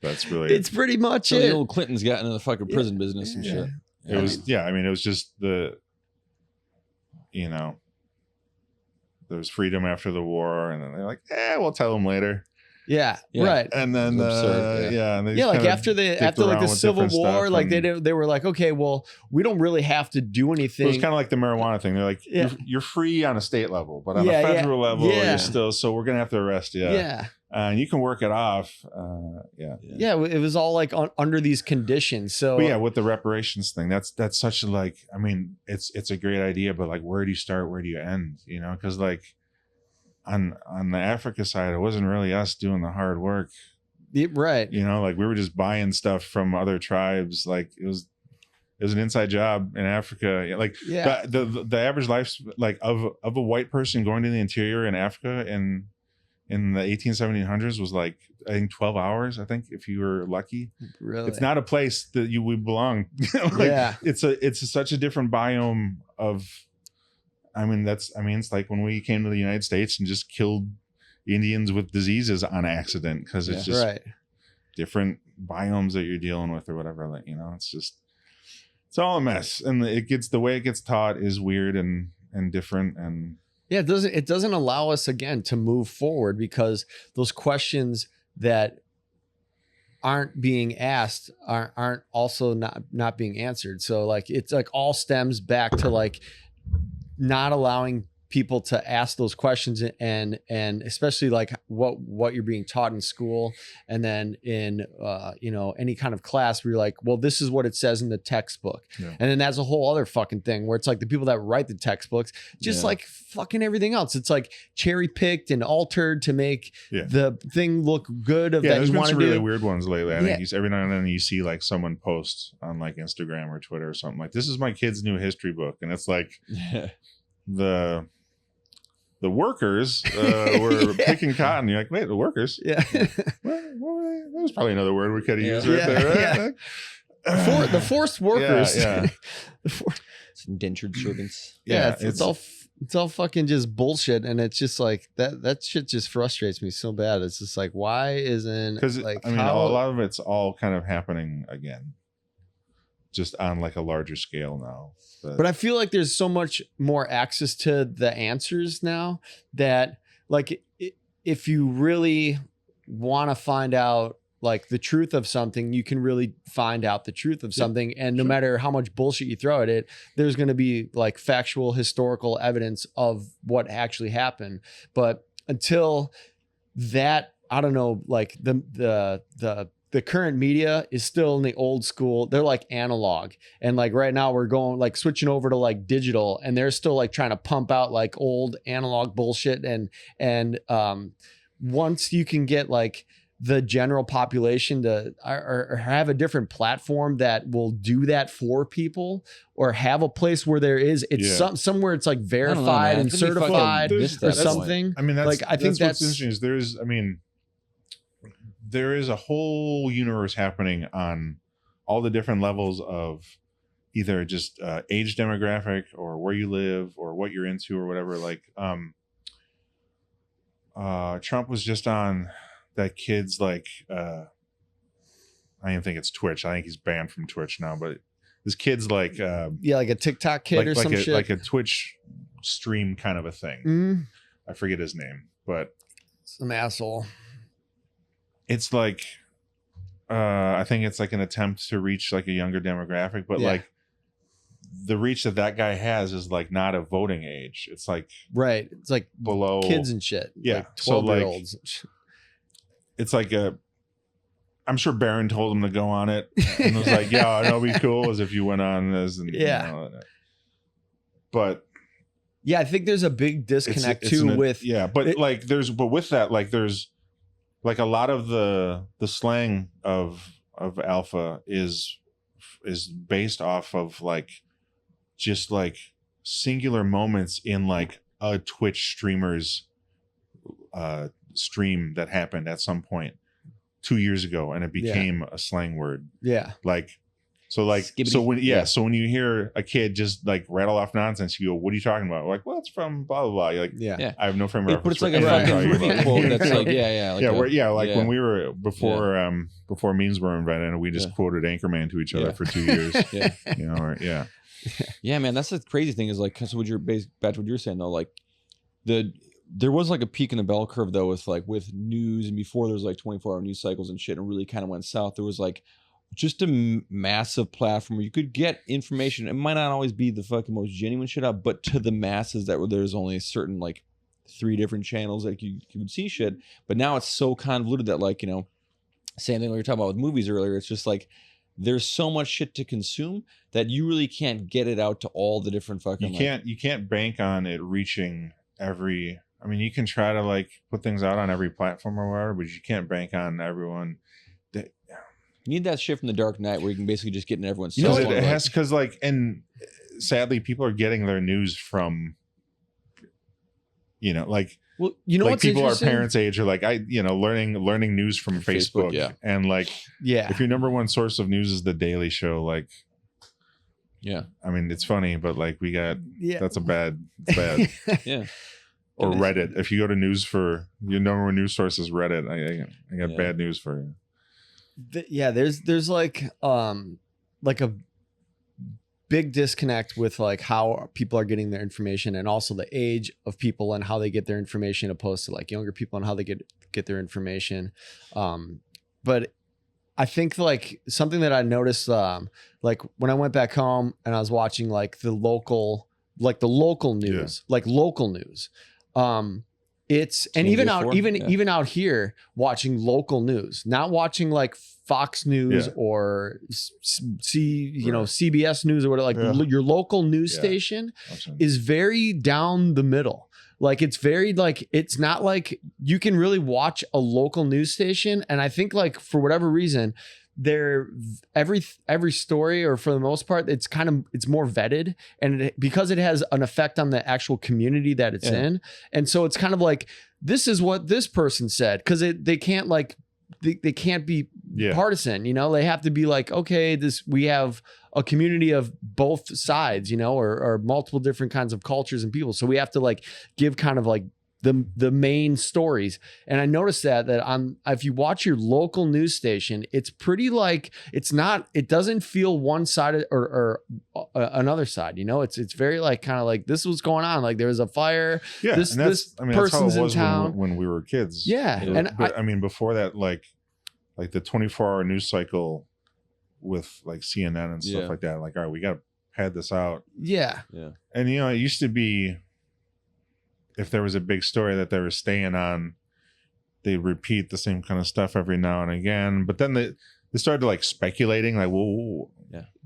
That's really it's pretty much so the old Clintons got into the fucking prison business and shit. It was I mean, it was just there was freedom after the war, and then they're like, we'll tell them later. Yeah, right. And then like after like the Civil War, like they were like, okay, well, we don't really have to do anything. It was kind of like the marijuana thing. They're like, you're free on a state level, but on a federal level, you're still. So we're gonna have to arrest you. Yeah. And you can work it off. It was all like under these conditions. So with the reparations thing, that's such a like. I mean, it's a great idea, but like, where do you start? Where do you end? Because like. On the Africa side, it wasn't really us doing the hard work, right? Like we were just buying stuff from other tribes. Like it was an inside job in Africa. Like the average life like of a white person going to the interior in Africa in the 1700s was like I think 12 hours. I think if you were lucky. Really, it's not a place that you would belong. It's such a different biome of. It's like when we came to the United States and just killed Indians with diseases on accident because it's just different biomes that you're dealing with or whatever. Like, it's all a mess, and the way it gets taught is weird and different, and it doesn't allow us again to move forward because those questions that aren't being asked aren't also not being answered. So like it's like all stems back to like. Not allowing people to ask those questions and especially like what you're being taught in school and then in any kind of class where you're like, well, this is what it says in the textbook. And then that's a whole other fucking thing where it's like the people that write the textbooks just like fucking everything else, it's like cherry picked and altered to make the thing look good of that you want to do. Really weird ones lately. I think every now and then you see like someone post on like Instagram or Twitter or something like, this is my kid's new history book, and it's like the workers were picking cotton. You're like, wait, the workers? Yeah. Well, there's probably another word we could have used right there. Right? The forced workers. Yeah. It's indentured servants. It's all fucking just bullshit, and it's just like that shit just frustrates me so bad. It's just like, why isn't because like a lot of it's all kind of happening again, just on like a larger scale now. But I feel like there's so much more access to the answers now that like if you really want to find out like the truth of something, you can really find out the truth of something. And no matter how much bullshit you throw at it, there's going to be like factual historical evidence of what actually happened. But until that, I don't know, like the current media is still in the old school. They're like analog. And like right now we're going like switching over to like digital, and they're still like trying to pump out like old analog bullshit. And once you can get like the general population to or have a different platform that will do that for people, or have a place where there is, somewhere it's like verified and certified or something. I mean, I think that's what's interesting is there is a whole universe happening on all the different levels of either just age demographic or where you live or what you're into or whatever. Like Trump was just on that kid's like I don't even think it's Twitch. I think he's banned from Twitch now, but this kid's like like a TikTok kid or some shit. Like a Twitch stream kind of a thing. I forget his name, but some asshole. It's like I think it's like an attempt to reach like a younger demographic, but like the reach that guy has is like not a voting age. It's like right. It's like below kids and shit. Yeah, like 12-year-olds. So it's like I'm sure Barron told him to go on it, and was like, "Yeah, it'll be cool as if you went on this." And, yeah, you know, but yeah, I think there's a big disconnect with with that, like there's like a lot of the slang of alpha is based off of like just like singular moments in like a Twitch streamer's stream that happened at some point 2 years ago, and it became a slang word. Yeah. So when you hear a kid just like rattle off nonsense, you go, "What are you talking about?" We're like, "Well, it's from blah blah blah." You're like, yeah, I have no frame of reference. But it's like a fucking movie quote that's like, when we were before memes were invented, and we just quoted Anchorman to each other for 2 years. Yeah, man, that's the crazy thing is like, so what you're back to what you're saying though, like there was like a peak in the bell curve though with news, and before there was like 24-hour news cycles and shit, and really kind of went south. There was like just a massive platform where you could get information. It might not always be the fucking most genuine shit out, but to the masses there's only a certain like 3 different channels that you would see shit. But now it's so convoluted that like, you know, same thing we were talking about with movies earlier. It's just like there's so much shit to consume that you really can't get it out to all the different fucking. You can't bank on it reaching every. I mean, you can try to like put things out on every platform or whatever, but you can't bank on everyone. You need that shit from the Dark Knight where you can basically just get in everyone's. You know, it has because like, and sadly, people are getting their news from, you know, like, well, you know, like people our parents' age are like, learning news from Facebook, yeah, and like, yeah, if your number one source of news is the Daily Show, like, yeah, I mean, it's funny, but like we got that's bad, yeah. Or Reddit. If you go to news for your number one news source is Reddit, I got bad news for you. There's like a big disconnect with like how people are getting their information, and also the age of people and how they get their information, opposed to like younger people and how they get their information. But I think like something that I noticed, like when I went back home and I was watching like the local news, like local news. It's and even out here watching local news, not watching like Fox News or CBS News or whatever. Like your local news station is very down the middle. Like it's very like it's not like you can really watch a local news station, and I think like for whatever reason, they're every story, or for the most part, it's more vetted, and because it has an effect on the actual community that it's in, and so it's kind of like, this is what this person said, because they can't like they can't be partisan, you know. They have to be like, okay, we have a community of both sides, you know, or multiple different kinds of cultures and people, so we have to like give kind of like the main stories. And I noticed that if you watch your local news station, it's pretty like, it doesn't feel one-sided or another side, you know. It's very like kind of like, this was going on, like there was a fire, this person's in town when we were kids. But I mean before that, like the 24-hour news cycle with like CNN and stuff like that, like, all right, we got to pad this out. And you know, it used to be, if there was a big story that they were staying on, they repeat the same kind of stuff every now and again. But then they started like speculating, like, well,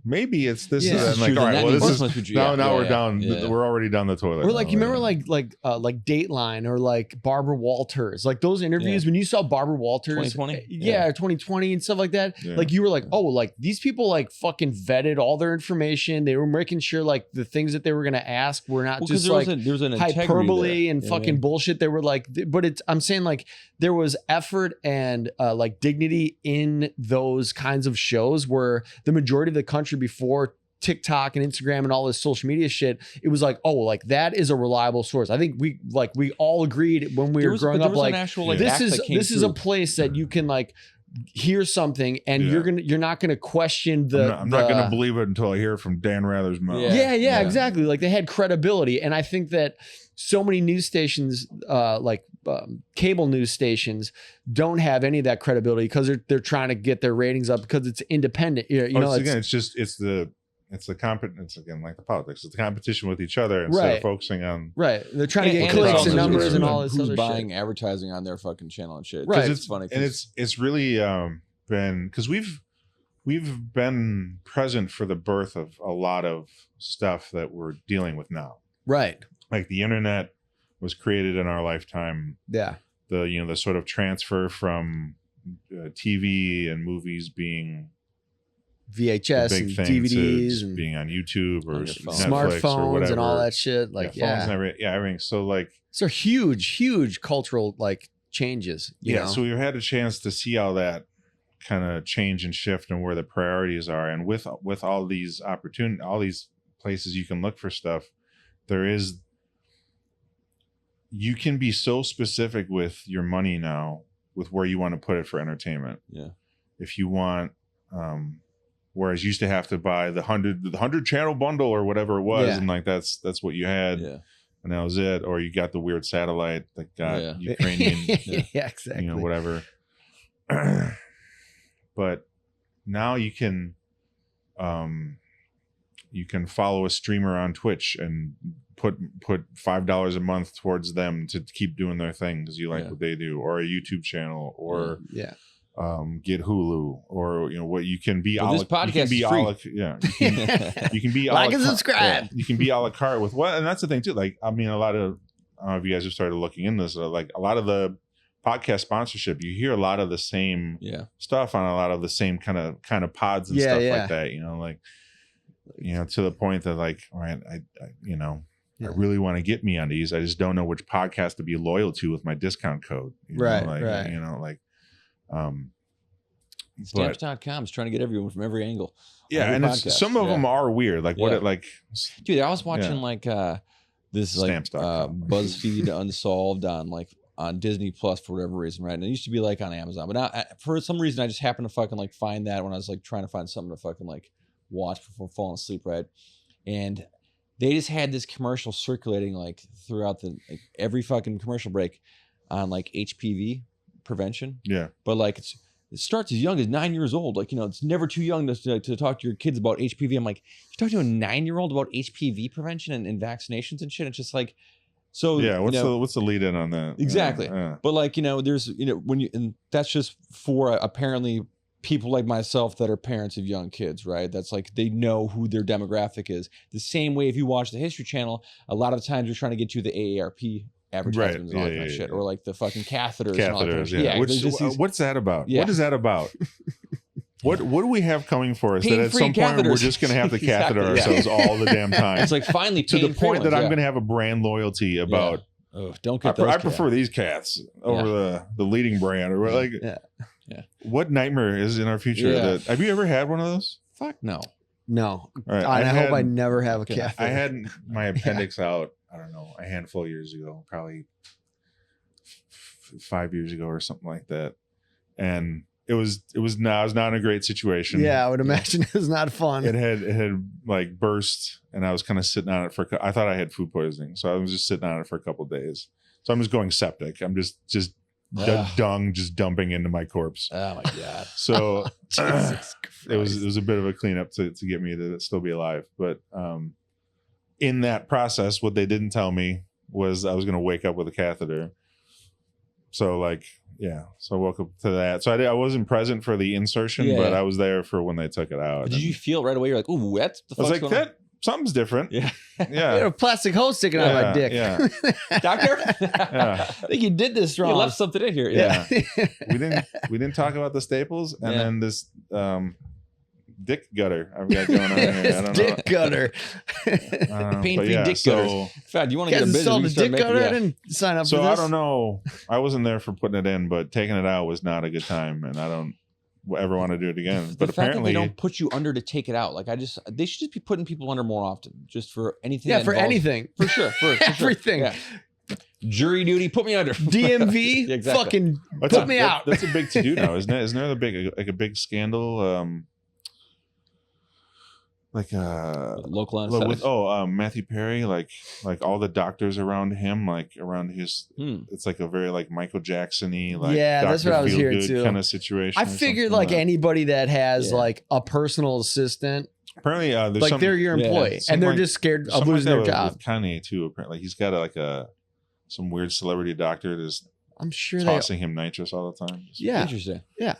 maybe it's this. And like, all right, well, this is now we're down. We're already down the toilet. Or like, you remember like Dateline or like Barbara Walters, like those interviews when you saw Barbara Walters, 2020, 2020 and stuff like that. Like you were like, oh, like these people like fucking vetted all their information. They were making sure like the things that they were gonna ask were not just like hyperbole and fucking bullshit. They were like, but I'm saying like there was effort and like dignity in those kinds of shows, where the majority of the country before TikTok and Instagram and all this social media shit, it was like, oh, like that is a reliable source. I think we all agreed when we were growing up, like this is a place that you can like hear something and you're not gonna question I'm not gonna believe it until I hear it from Dan Rather's mouth. Exactly. Like they had credibility, and I think that so many news stations, cable news stations, don't have any of that credibility because they're trying to get their ratings up because it's independent. You know, it's it's again like the politics. It's the competition with each other instead of focusing on They're trying to get clicks and numbers and all this who's other buying shit. advertising on their fucking channel and shit. Right, it's funny, and it's really been because we've been present for the birth of a lot of stuff that we're dealing with now. Right, like the internet was created in our lifetime. Yeah, the sort of transfer from TV and movies being VHS and DVDs and being on YouTube or Netflix smartphones or whatever. And all that shit. Like, phones and everything. So like, so huge cultural like changes. You know? So we've had a chance to see all that kind of change and shift and where the priorities are. And with all these opportunities, all these places you can look for stuff, you can be so specific with your money now with where you want to put it for entertainment. Yeah. If you want, whereas you used to have to buy the 100 channel bundle or whatever it was. And like, that's what you had. Yeah. And that was it. Or you got the weird satellite that got Ukrainian, exactly. Whatever. But now you can follow a streamer on Twitch and put $5 a month towards them to keep doing their thing because you like what they do, or a YouTube channel, or get Hulu, or what you can be. This podcast is free. You can be like and subscribe. You can be a la carte with what, and that's the thing too. Like, I mean, a lot of I don't know if you guys have started looking in this. Like a lot of the podcast sponsorship, you hear a lot of the same stuff on a lot of the same kind of pods and stuff like that. To the point that like, all right, I I really want to get me on these. I just don't know which podcast to be loyal to with my discount code. Stamps.com is trying to get everyone from every angle. Yeah, and some of them are weird. Like what it like. Dude, I was watching like this like BuzzFeed Unsolved on Disney Plus for whatever reason, right? And it used to be like on Amazon, but now for some reason I just happened to fucking like find that when I was like trying to find something to fucking like watch before falling asleep, right? And they just had this commercial circulating like throughout every fucking commercial break on like HPV prevention. Yeah. But like it starts as young as 9 years old. Like, it's never too young to talk to your kids about HPV. I'm like, you're talking to a 9-year-old about HPV prevention and vaccinations and shit. It's just like, so yeah. What's the lead in on that? Exactly. But like, there's, and that's just for apparently people like myself that are parents of young kids, right? That's like, they know who their demographic is. The same way if you watch the History Channel, a lot of times you're trying to get to the AARP advertisements and all that kind of shit, or like the fucking catheters and all that kind of shit. What's that about? What is that about? What do we have coming for us that at some point we're just going to have to catheter ourselves all the damn time? It's like finally to the point that I'm going to have a brand loyalty about. Oh, don't get those. I prefer these cats over the leading brand, or like. Yeah. What nightmare is in our future? Have you ever had one of those? Fuck no. No. Right. I hope I never have a catheter. I had my appendix out, I don't know, a handful of years ago, probably 5 years ago or something like that. And it was not a great situation. Yeah, I would imagine it was not fun. It had like burst, and I was kind of sitting on it I thought I had food poisoning, so I was just sitting on it for a couple of days. So I'm just going septic. I'm just dung just dumping into my corpse. Oh my god! So it was a bit of a cleanup to get me to still be alive. But in that process, what they didn't tell me was I was going to wake up with a catheter. So so I woke up to that. So I wasn't present for the insertion, but I was there for when they took it out. Did you feel right away? You're like, ooh, what the fuck's going on? Something's different. Yeah. A plastic hose sticking out of my dick. Yeah. Doctor? I think you did this wrong. You left something in here. Yeah. We didn't talk about the staples, and then this dick gutter I've got going on here. I don't know. Dick gutter. Pain-free dick gutter. Fad, you want to get a business? Dick gutter? I didn't sign up for this. I don't know. I wasn't there for putting it in, but taking it out was not a good time, and I don't ever want to do it again. But apparently they don't put you under to take it out. Like they should just be putting people under more often, just for anything. Yeah, for anything. For sure. For everything. Sure. Yeah. Jury duty, put me under. DMV, exactly. Fucking put me out. That's a big to do now, isn't it? Isn't there a big scandal? Local anesthetic. Matthew Perry, like all the doctors around him, like around his, it's like a very like Michael Jackson-y, like that's what I was hearing too, kind of situation. I figured like anybody that has like a personal assistant Apparently, there's like they're your employee, and they're just scared of losing their job. With Kanye too. Apparently, he's got some weird celebrity doctor that's I'm sure tossing him nitrous all the time. Yeah, interesting. Yeah,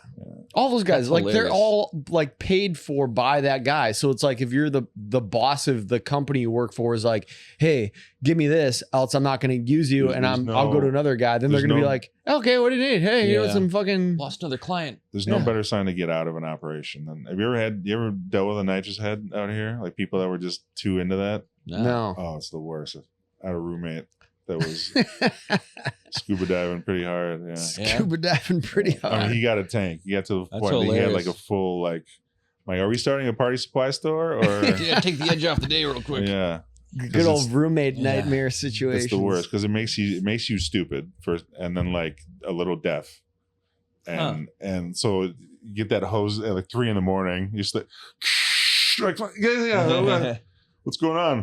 all those guys, like they're all like paid for by that guy. So it's like if you're the boss of the company you work for is like, hey, give me this, else I'm not going to use you, and I'll go to another guy. Then they're going to be like, okay, what do you need? Hey, here's some fucking lost another client. There's no better sign to get out of an operation than you ever dealt with a nitrous head out here? Like people that were just too into that? No. Oh, it's the worst. I had a roommate that was scuba diving pretty hard. Yeah. Scuba diving pretty hard. I mean, he got a tank. He got to the point that he had like a full like, are we starting a party supply store or yeah, take the edge off the day real quick. Yeah. Good old roommate nightmare situation. It's the worst because it makes you stupid first, and then like a little deaf, and so you get that hose at like 3 a.m. You just like what's going on?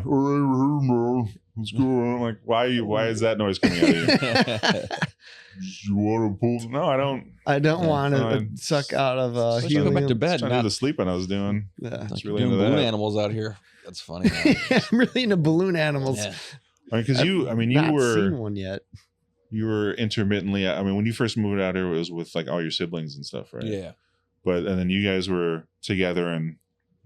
What's going on? Like why is that noise coming out of you? You want to pull? No, I don't. I don't want to suck out of helium. Go back to bed. Not the sleeping I was doing. Yeah, it's really doing balloon animals out here. That's funny. I'm really into balloon animals. Yeah. I mean, because you were seen one yet. You were intermittently. I mean, when you first moved out here, it was with like all your siblings and stuff, right? Yeah. And then you guys were together in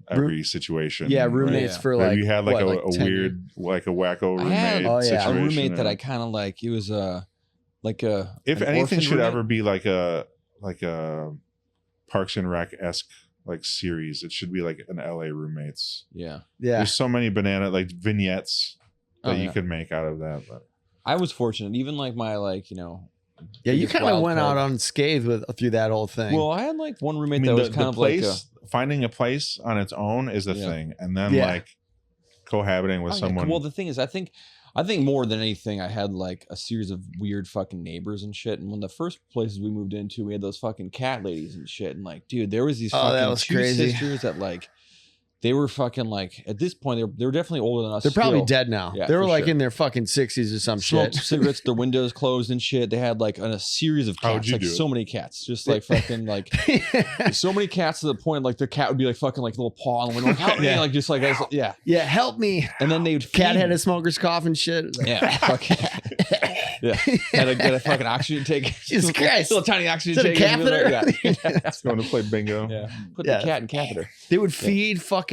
every situation. Yeah, roommates for like. You had like a weird, like a wacko roommate. Situation, a roommate that I kind of like. It was like a. If anything should ever be like a Parks and Rec-esque like series, it should be like an LA roommates. Yeah. There's so many vignettes that you could make out of that. But I was fortunate, even like my Yeah, you kind of went out unscathed through that whole thing. Well, I had like one roommate that was kind of like finding a place on its own is a thing, and then like cohabiting with someone. Well, the thing is, I think more than anything, I had like a series of weird fucking neighbors and shit. And when the first places we moved into, we had those fucking cat ladies and shit. And like, dude, there was these fucking two sisters that like, they were fucking like, at this point, they were definitely older than us. They're probably dead now. Yeah, they were like in their fucking 60s or some shit. Cigarettes, their windows closed and shit. They had like a series of cats, like so many cats, just like fucking like so many cats to the point like the cat would be like fucking like little paw on the window, like help me, like just like yeah, help me. And then they would cat had a smoker's cough and shit. Yeah, fucking yeah, had to get a fucking oxygen tank. Jesus Christ, little tiny oxygen tank. A catheter. Yeah, going to play bingo. Yeah, put the cat in catheter. They would feed fucking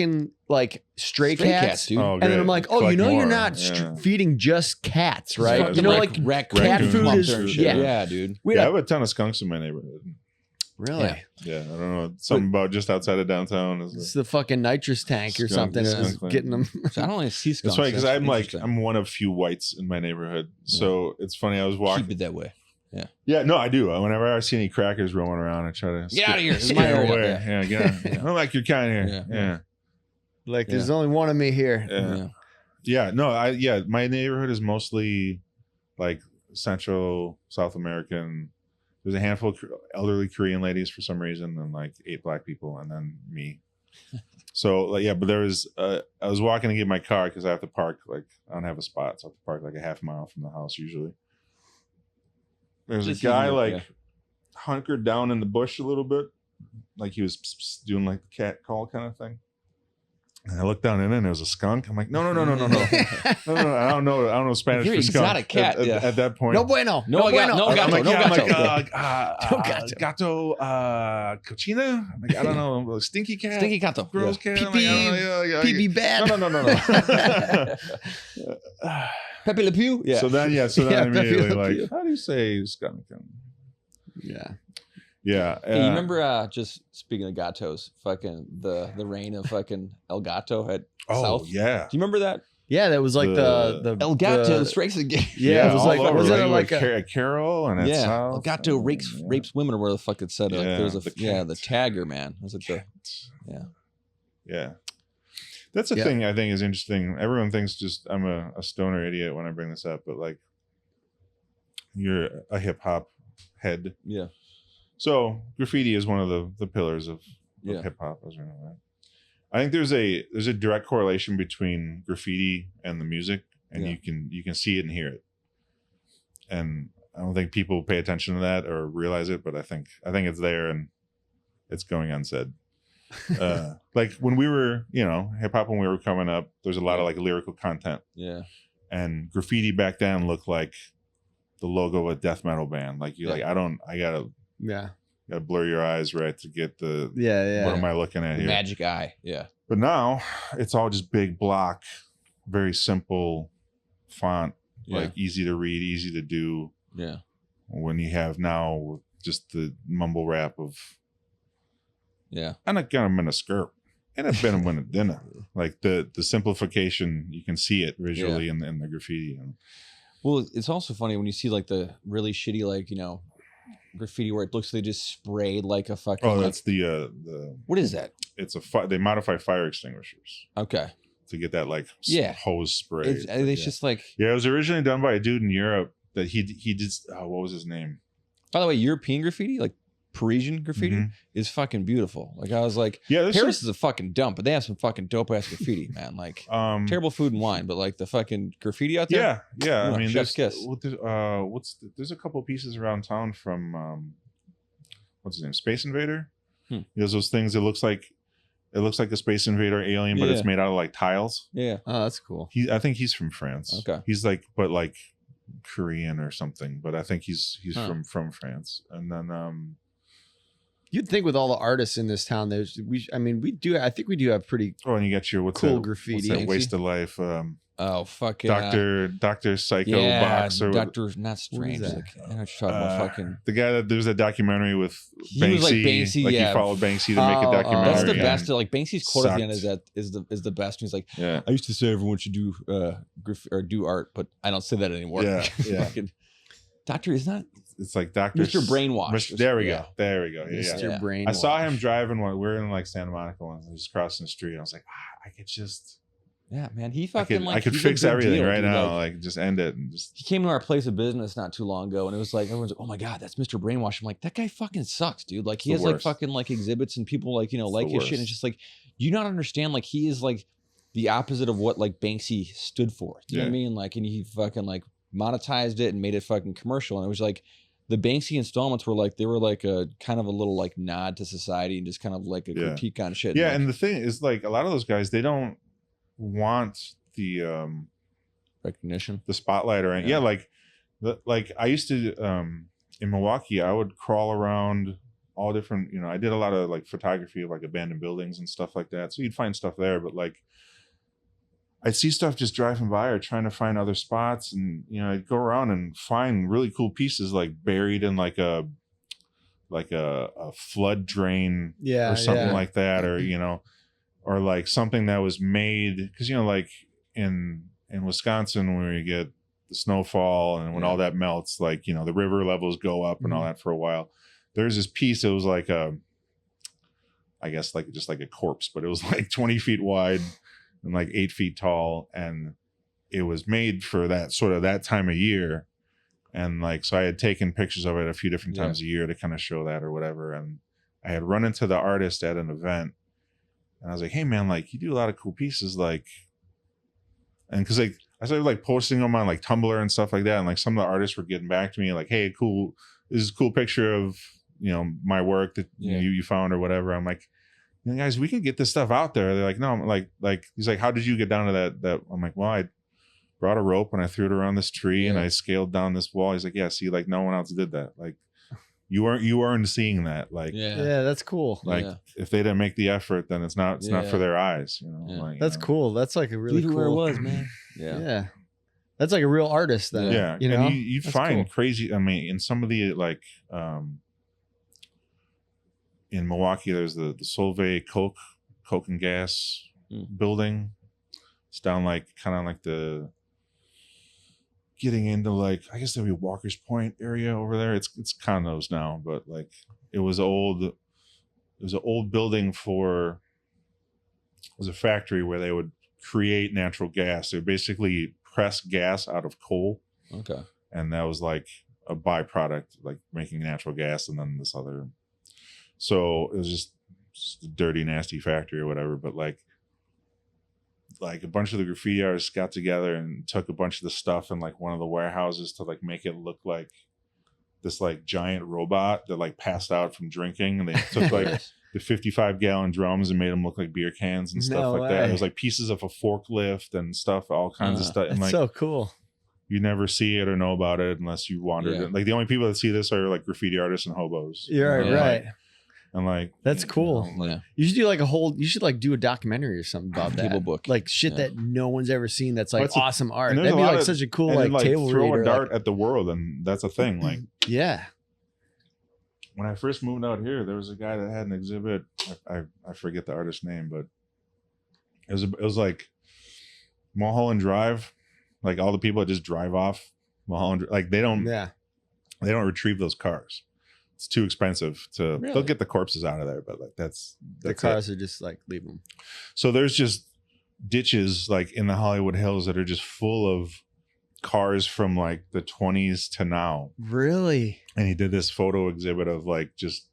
like stray cats, dude. And then I'm like, you're not feeding just cats, right? Like cat food is yeah, dude. I have a ton of skunks in my neighborhood. Really? Yeah, I don't know. Something about just outside of downtown. It's the fucking nitrous tank or something is getting them. So I don't really see skunks. That's funny because I'm one of few whites in my neighborhood. So it's funny. I was walking. Keep it that way. Yeah. Yeah. No, I do. Whenever I see any crackers roaming around, I try to get out of here. This is my area. Yeah, get out. I don't like your kind here. Yeah. Like there's only one of me here. Yeah. No. My neighborhood is mostly like Central South American. There's a handful of elderly Korean ladies for some reason, and like 8 black people, and then me. So but there was I was walking to get my car because I have to park like I don't have a spot, so I have to park like a half mile from the house usually. There's a guy hunkered down in the bush a little bit, like he was doing like the cat call kind of thing. And I looked down in it and there was a skunk. I'm like, no. No, I don't know Spanish for skunk. Exotic cat. At that point. No bueno. No gato. Gato cochina? Like, I don't know. Stinky cat. Stinky gato. Gross cat. Pee bad. No. Pepe Le Pew? Yeah. So then immediately like, how do you say skunk? Yeah. Yeah. Hey, you remember just speaking of gatos, fucking the reign of fucking El Gato at South? Yeah. Do you remember that? Yeah, that was like the El Gato strikes again. Yeah, it was like was it like a Carol and it's El Gato rapes women or where the fuck it said like there's the tagger, man. It was like Yeah. That's a thing I think is interesting. Everyone thinks just I'm a stoner idiot when I bring this up, but like you're a hip hop head. Yeah. So graffiti is one of the pillars of hip hop. I think there's a direct correlation between graffiti and the music, and you can see it and hear it. And I don't think people pay attention to that or realize it, but I think it's there and it's going unsaid. Like when we were, hip hop when we were coming up, there's a lot of like lyrical content. Yeah. And graffiti back then looked like the logo of a death metal band. Like I gotta blur your eyes, right, to get the what am I looking at here? Magic eye. Yeah. But now it's all just big block, very simple font, like easy to read, easy to do. Yeah. When you have now just the mumble rap of I'm not gonna win a skirt. And I've been winning dinner. Like the simplification, you can see it visually in the graffiti. Well, it's also funny when you see like the really shitty, like, graffiti where it looks like they just sprayed like a fucking. Oh, that's the what is that? It's they modify fire extinguishers. Okay. To get that like hose spray. It's just like. Yeah, it was originally done by a dude in Europe that he did. What was his name? By the way, European graffiti, like Parisian graffiti, is fucking beautiful. Like I was like, Paris is a fucking dump, but they have some fucking dope ass graffiti, man. Like terrible food and wine, but like the fucking graffiti out there. Yeah. I mean, chef's kiss. There's a couple pieces around town from what's his name, Space Invader. He has those things. It looks like a Space Invader alien, but it's made out of like tiles. Yeah. Oh, that's cool. I think he's from France. Okay. He's like, but like Korean or something. But I think he's from France. And then you'd think with all the artists in this town, I think we do have pretty and you got your cool graffiti. What's that Waste of Life? Fucking Dr. Psycho Box or Doctor not Strange. Like, I know what you're talking about. Fucking the guy that there's a documentary with Banksy. He was like Banksy, he followed Banksy to make a documentary. That's the best. Like Banksy's quote at the end is the best. He's like, I used to say everyone should do do art, but I don't say that anymore. Yeah. Doctor is not. It's like Dr. Mr. Brainwash. There we go. Yeah. Mr. Brainwash. I saw him driving when we were in like Santa Monica once. He was crossing the street. I was like, I could just. Yeah, man. He fucking I could fix everything right now. Like just end it and just. He came to our place of business not too long ago, and it was like everyone's like, "Oh my god, that's Mr. Brainwash." I'm like, that guy fucking sucks, dude. Like he has like fucking like exhibits and people like like his shit. And it's just like you not understand. Like he is like the opposite of what like Banksy stood for. You know what I mean? Like, and he fucking like monetized it and made it fucking commercial, and it was like. The Banksy installments were like a kind of a little like nod to society and just kind of like a critique on shit. Yeah, like, and the thing is like a lot of those guys, they don't want the recognition, the spotlight or anything. Yeah, like I used to in Milwaukee, I would crawl around all different, I did a lot of like photography of like abandoned buildings and stuff like that. So you'd find stuff there, but like I'd see stuff just driving by or trying to find other spots, and I'd go around and find really cool pieces like buried in like a flood drain or something like that, or like something that was made because like in Wisconsin where you get the snowfall and when all that melts, like the river levels go up and all that for a while. There's this piece that was like I guess like just like a corpse, but it was like 20 feet wide. And like 8 feet tall, and it was made for that time of year, and like so I had taken pictures of it a few different times a year to kind of show that or whatever, and I had run into the artist at an event, and I was like, hey man, like you do a lot of cool pieces, like, and because like I started like posting them on like Tumblr and stuff like that, and like some of the artists were getting back to me like, hey, cool, this is a cool picture of my work that you found or whatever. I'm like. Guys, we can get this stuff out there. They're like, no, I'm like he's like, how did you get down to that? I'm like, well, I brought a rope and I threw it around this tree and I scaled down this wall. He's like, yeah, see, like no one else did that. Like you weren't seeing that. Like that's cool. Like if they didn't make the effort, then it's not for their eyes. Like, that's cool. That's like a really cool. Where it was, man. Yeah. That's like a real artist then. Yeah. And you'd find crazy. I mean, in some of the like in Milwaukee, there's the Solvay Coke and Gas building. It's down like kind of like the getting into like I guess there'd be Walker's Point area over there. It's condos now, but like it was old. It was an old building it was a factory where they would create natural gas. They would basically press gas out of coal. Okay. And that was like a byproduct, like making natural gas, and then this other. So it was just a dirty, nasty factory or whatever. But like a bunch of the graffiti artists got together and took a bunch of the stuff in like one of the warehouses to like make it look like this like giant robot that like passed out from drinking. And they took like the 55-gallon drums and made them look like beer cans and stuff like that. It was like pieces of a forklift and stuff, all kinds of stuff. And that's like, so cool. You never see it or know about it unless you wandered it. Like the only people that see this are like graffiti artists and hobos. You're right. And like that's cool. You should do like you should like do a documentary or something about that. Table book. Like shit that no one's ever seen that's like awesome art. That'd be like such a cool like table throw reader. A dart at the world, and that's a thing. Like when I first moved out here, there was a guy that had an exhibit. I forget the artist's name, but it was like Mulholland Drive. Like all the people that just drive off Mulholland, like they don't retrieve those cars. It's too expensive to. Really? They'll get the corpses out of there, but like that's the cars are just like leave them. So there's just ditches like in the Hollywood Hills that are just full of cars from like the 20s to now. Really? And he did this photo exhibit of like just,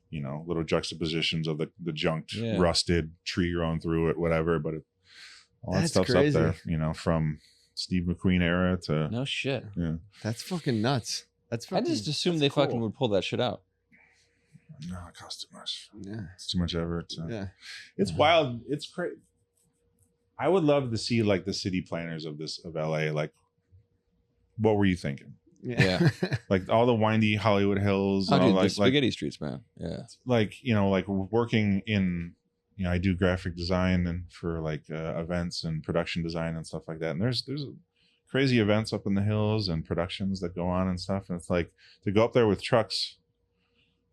you know, little juxtapositions of the junked, rusted tree growing through it, whatever. But all that stuff's crazy. Up there, you know, from Steve McQueen era to no shit. Yeah, that's fucking nuts. That's fucking, I just assumed they fucking would pull that shit out. No, it costs too much. Yeah, it's too much effort. It's wild. It's crazy. I would love to see like the city planners of LA. Like, what were you thinking? Yeah. Like all the windy Hollywood Hills. And all, dude, like spaghetti streets, man. Yeah. Like, you know, like working in, you know, I do graphic design and for like events and production design and stuff like that. And there's crazy events up in the hills and productions that go on and stuff. And it's like to go up there with trucks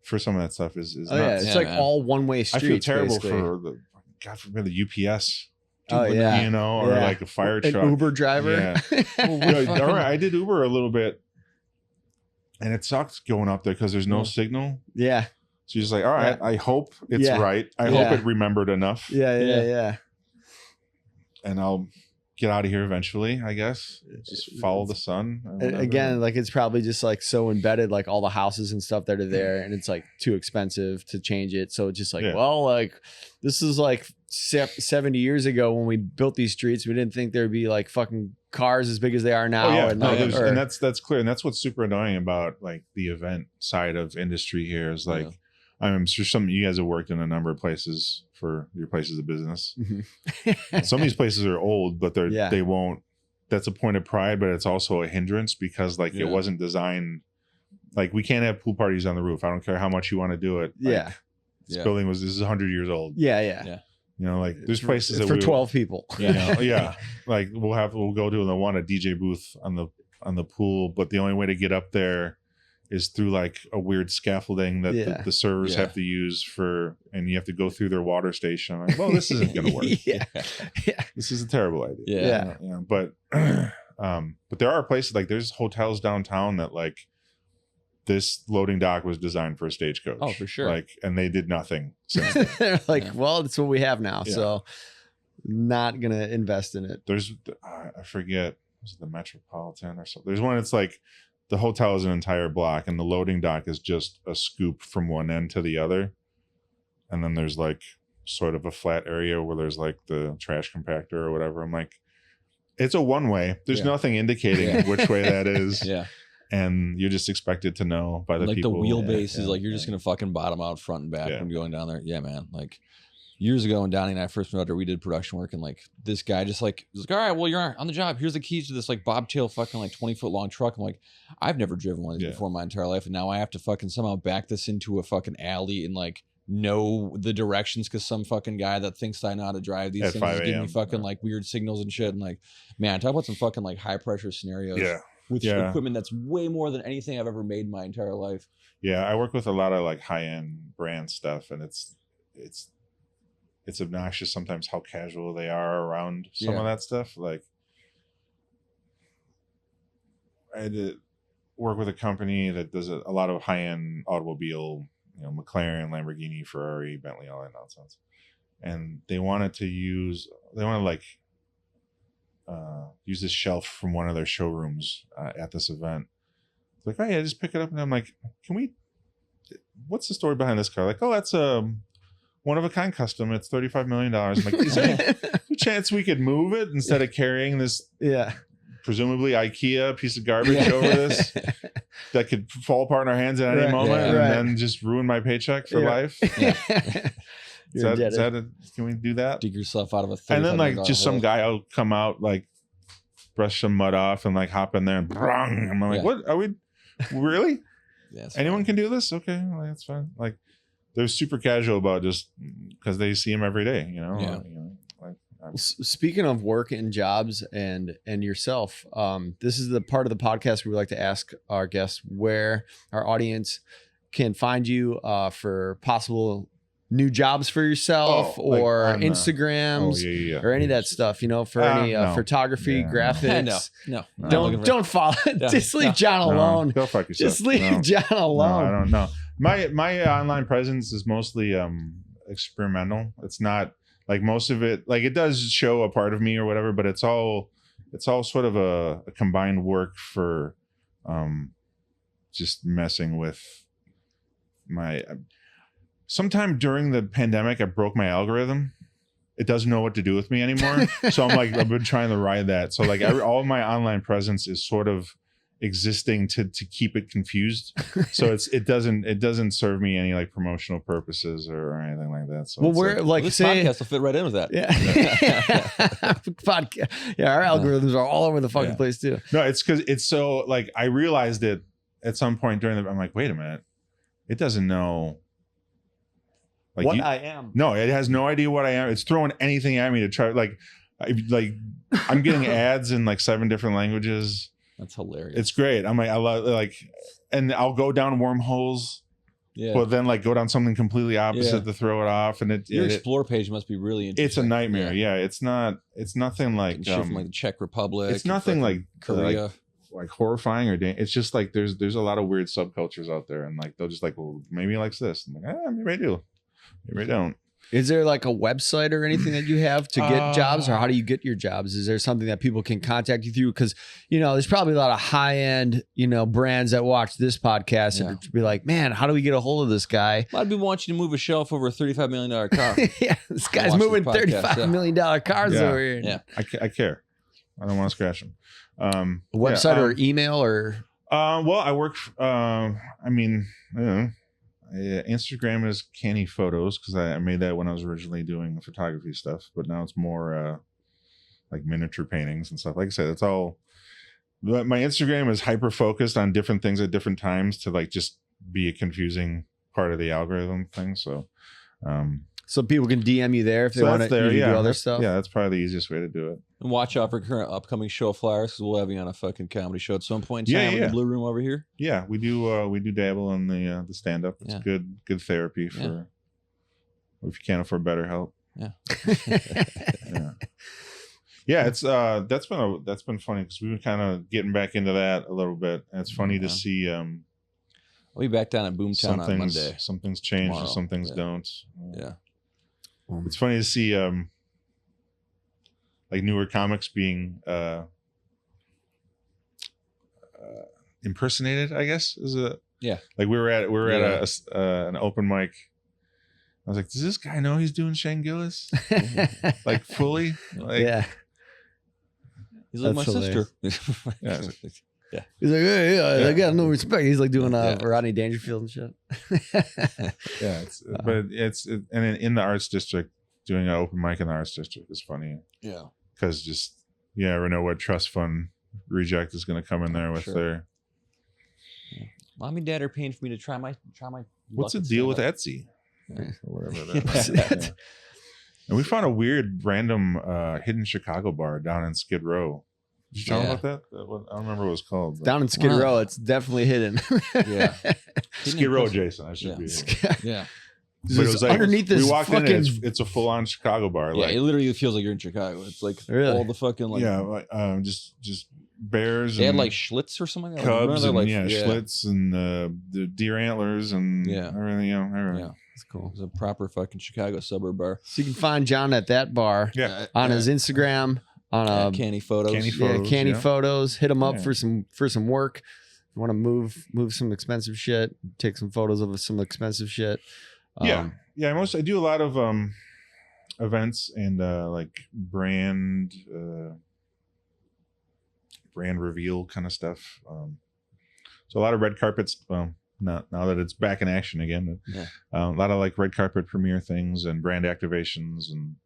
for some of that stuff is nuts. Yeah, it's like all one-way streets. I feel terrible basically. For the, God forbid, the UPS. You know, or like a fire truck. An Uber driver. Yeah. All right, I did Uber a little bit. And it sucks going up there because there's no signal. Yeah. So you're just like, all right, I hope it's right. I hope it remembered enough. Yeah. And I'll get out of here eventually, I guess. Just follow the sun. Again, like it's probably just like so embedded, like all the houses and stuff that are there, and it's like too expensive to change it. So it's just like, well, like this is like 70 years ago when we built these streets. We didn't think there'd be like fucking cars as big as they are now. And that's clear. And that's what's super annoying about like the event side of industry here is like, I'm sure some of you guys have worked in a number of places for your places of business. Mm-hmm. Some of these places are old, but they won't. That's a point of pride, but it's also a hindrance because like it wasn't designed. Like we can't have pool parties on the roof. I don't care how much you want to do it. Like, this building this is 100 years old. Yeah. You know, like there's places for 12 people. You know, like we'll go to a DJ booth on the pool, but the only way to get up there is through like a weird scaffolding that the servers have to use and you have to go through their water station. I'm like, well, this isn't going to work. This is a terrible idea. But there are places like there's hotels downtown that like this loading dock was designed for a stagecoach. Oh, for sure. Like, and they did nothing since then. They're like, well, it's what we have now. So not going to invest in it. There's, I forget, was it the Metropolitan or something? There's one that's like, the hotel is an entire block and the loading dock is just a scoop from one end to the other. And then there's like sort of a flat area where there's like the trash compactor or whatever. I'm like, it's a one way. There's nothing indicating which way that is. And you're just expected to know by the people. Like the wheelbase is like, you're just going to fucking bottom out front and back when going down there. Yeah, man. Like years ago when Donnie and I first moved out there, we did production work and like this guy just like was like, all right, well, you're on the job. Here's the keys to this like bobtail fucking like 20-foot long truck. I'm like, I've never driven one of these before in my entire life. And now I have to fucking somehow back this into a fucking alley and like know the directions because some fucking guy that thinks I know how to drive these things is giving me fucking like weird signals and shit. And like, man, talk about some fucking like high pressure scenarios with equipment that's way more than anything I've ever made in my entire life. Yeah, I work with a lot of like high end brand stuff and it's obnoxious sometimes how casual they are around some of that stuff. Like I had to work with a company that does a lot of high-end automobile, you know, McLaren, Lamborghini, Ferrari, Bentley, all that nonsense. And they wanted to use this shelf from one of their showrooms at this event. It's like, oh yeah, just pick it up. And I'm like, what's the story behind this car? Like, oh, that's one of a kind custom. It's $35 million. I'm like, is there a chance we could move it instead of carrying this presumably IKEA piece of garbage over this? that could fall apart in our hands at any moment and then just ruin my paycheck for life. Can we do that? Dig yourself out of a and then like just hole. some guy will come out, like brush some mud off and like hop in there and I'm like, what are we really? Anyone can do this? Okay, well, that's fine. Like they're super casual about just because they see him every day, you know. Speaking of work and jobs and yourself, this is the part of the podcast where we like to ask our guests where our audience can find you for possible new jobs for yourself or Instagrams or any of that stuff, you know, for any photography, graphics. No. Don't follow. Just leave John alone. Go fuck yourself. Just leave John alone. I don't know. My online presence is mostly experimental. It's not like most of it, like it does show a part of me or whatever, but it's all sort of a combined work for just messing with my. Sometime during the pandemic, I broke my algorithm. It doesn't know what to do with me anymore. So I'm like, I've been trying to ride that. So like all of my online presence is sort of existing to keep it confused. So it doesn't serve me any like promotional purposes or anything like that. So we're like this podcast will fit right in with that. Yeah. Podcast. Yeah, our algorithms are all over the fucking place too. No, it's because it's so like I realized it at some point during I'm like, wait a minute, it doesn't know. Like what I am. No, it has no idea what I am. It's throwing anything at me to try. Like I'm getting ads in like 7 different languages. That's hilarious. It's great. I'm like, I love like, and I'll go down wormholes. Yeah. But then like go down something completely opposite to throw it off. And your explore page must be really interesting. It's a nightmare. Yeah. It's nothing like from like the Czech Republic. It's nothing like Korea. Like horrifying or it's just like there's a lot of weird subcultures out there, and like they'll just like, well, maybe he likes this. I'm like, maybe I do. Maybe I don't. Is there like a website or anything that you have to get jobs, or how do you get your jobs? Is there something that people can contact you through? Because, you know, there's probably a lot of high end, you know, brands that watch this podcast and be like, man, how do we get a hold of this guy? A lot of people want you to move a shelf over a $35 million car. Yeah, this guy's moving $35 million cars over here. Yeah, I care. I don't want to scratch them. A website or email or? Well, I work. Instagram is Canny Photos because I made that when I was originally doing photography stuff, but now it's more like miniature paintings and stuff. Like I said, it's all. My Instagram is hyper focused on different things at different times to like just be a confusing part of the algorithm thing. So people can DM you there if they want to do other stuff. Yeah, that's probably the easiest way to do it. And watch out for current upcoming show flyers because we'll have you on a fucking comedy show at some point in time in the Blue Room over here. Yeah, we do dabble in the stand up. It's good therapy for if you can't afford better help. Yeah. Yeah, it's that's been funny because we've been kind of getting back into that a little bit. And it's funny to see I'll be back down at Boomtown on Monday. Some things change and some things don't. Yeah. It's funny to see like newer comics being impersonated, I guess is a like we were at an open mic. I was like, does this guy know he's doing Shane Gillis? Like fully? Like, he's like my sister. Yeah. He's like, I got no respect. He's like doing Rodney Dangerfield and shit. But and in the arts district, doing an open mic in the arts district is funny. Yeah. Because just you never know what trust fund reject is going to come in there with their. Mom and Dad are paying for me to try my. What's the deal with Etsy? Or whatever that is. And we found a weird, random, hidden Chicago bar down in Skid Row. Did you tell them about that? I don't remember what it was called. Down in Skid Row, it's definitely hidden. Yeah. Skid Row, Jason. I should be. Yeah. But it was like, underneath this, we walked in and it's a full-on Chicago bar. Yeah, like, it literally feels like you're in Chicago. It's like all the fucking like just bears. They had like Schlitz or something. Cubs and Schlitz and the deer antlers and everything. Everything. Yeah, it's cool. It's a proper fucking Chicago suburb bar. So you can find John at that bar. On his Instagram. On Canny Photos. Canny Photos. Hit him up for some work. You want to move some expensive shit. Take some photos of some expensive shit. I do a lot of events and like brand reveal kind of stuff. So a lot of red carpets. Well, now that it's back in action again, but, a lot of like red carpet premiere things and brand activations and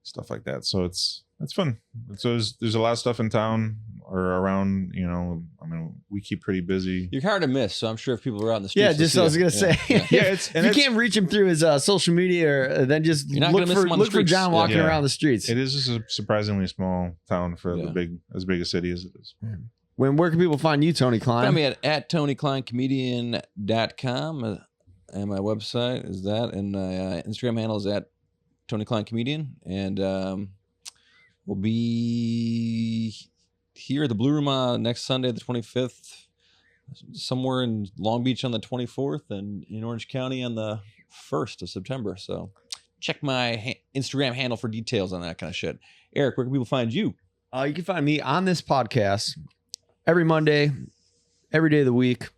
stuff like that. So it's fun. So there's a lot of stuff in town or around, you know, I mean, we keep pretty busy. You're hard to miss. So I'm sure if people are out in the streets. Yeah, just I was going to say. If you can't reach him through his social media, then just look for John walking around the streets. It is just a surprisingly small town for as big a city as it is. Where can people find you, Tony Klein? Find me at TonyKleinComedian.com. And my website is that. And my Instagram handle is at Tony Klein Comedian. And we'll be here at the Blue Room next Sunday, the 25th, somewhere in Long Beach on the 24th, and in Orange County on the 1st of September. So check my Instagram handle for details on that kind of shit. Eric, where can people find you? You can find me on this podcast every Monday, every day of the week.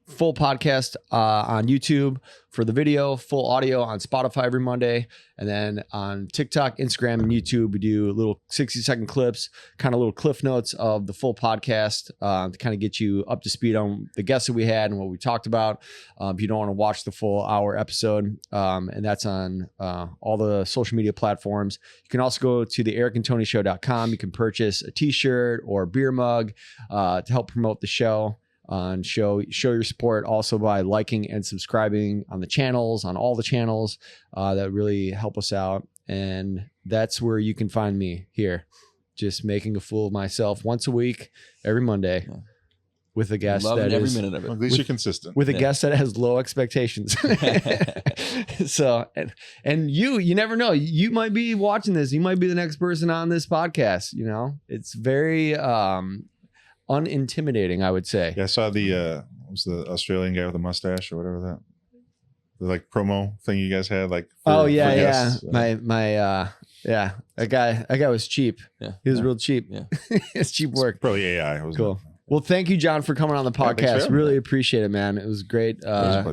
Full podcast on YouTube for the video, full audio on Spotify every Monday. And then on TikTok, Instagram, and YouTube, we do little 60-second clips, kind of little cliff notes of the full podcast to kind of get you up to speed on the guests that we had and what we talked about. If you don't want to watch the full hour episode, and that's on all the social media platforms. You can also go to the ericandtonyshow.com. You can purchase a t-shirt or a beer mug to help promote the show. And show your support also by liking and subscribing on the channels, on all the channels that really help us out. And that's where you can find me here, just making a fool of myself once a week, every Monday, with a guest that every is minute of it. At least you're consistent. With a guest that has low expectations. So, and you never know. You might be watching this. You might be the next person on this podcast. You know, it's very unintimidating, I would say. Yeah, I saw the was the Australian guy with the mustache or whatever that the like promo thing you guys had, like for guests. My that guy was cheap. Yeah, he was real cheap. Yeah, it's cheap work. Probably AI. Cool. Well, thank you, John, for coming on the podcast. Really appreciate it, man. It was great.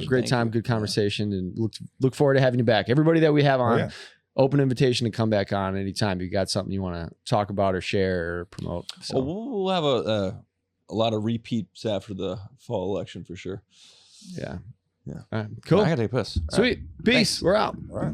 Great time, good conversation, and look forward to having you back. Everybody that we have on, open invitation to come back on anytime. You got something you want to talk about or share or promote. So we'll have a lot of repeats after the fall election for sure. Yeah. All right, cool. I gotta take a piss. Sweet. Peace. We're out. All right.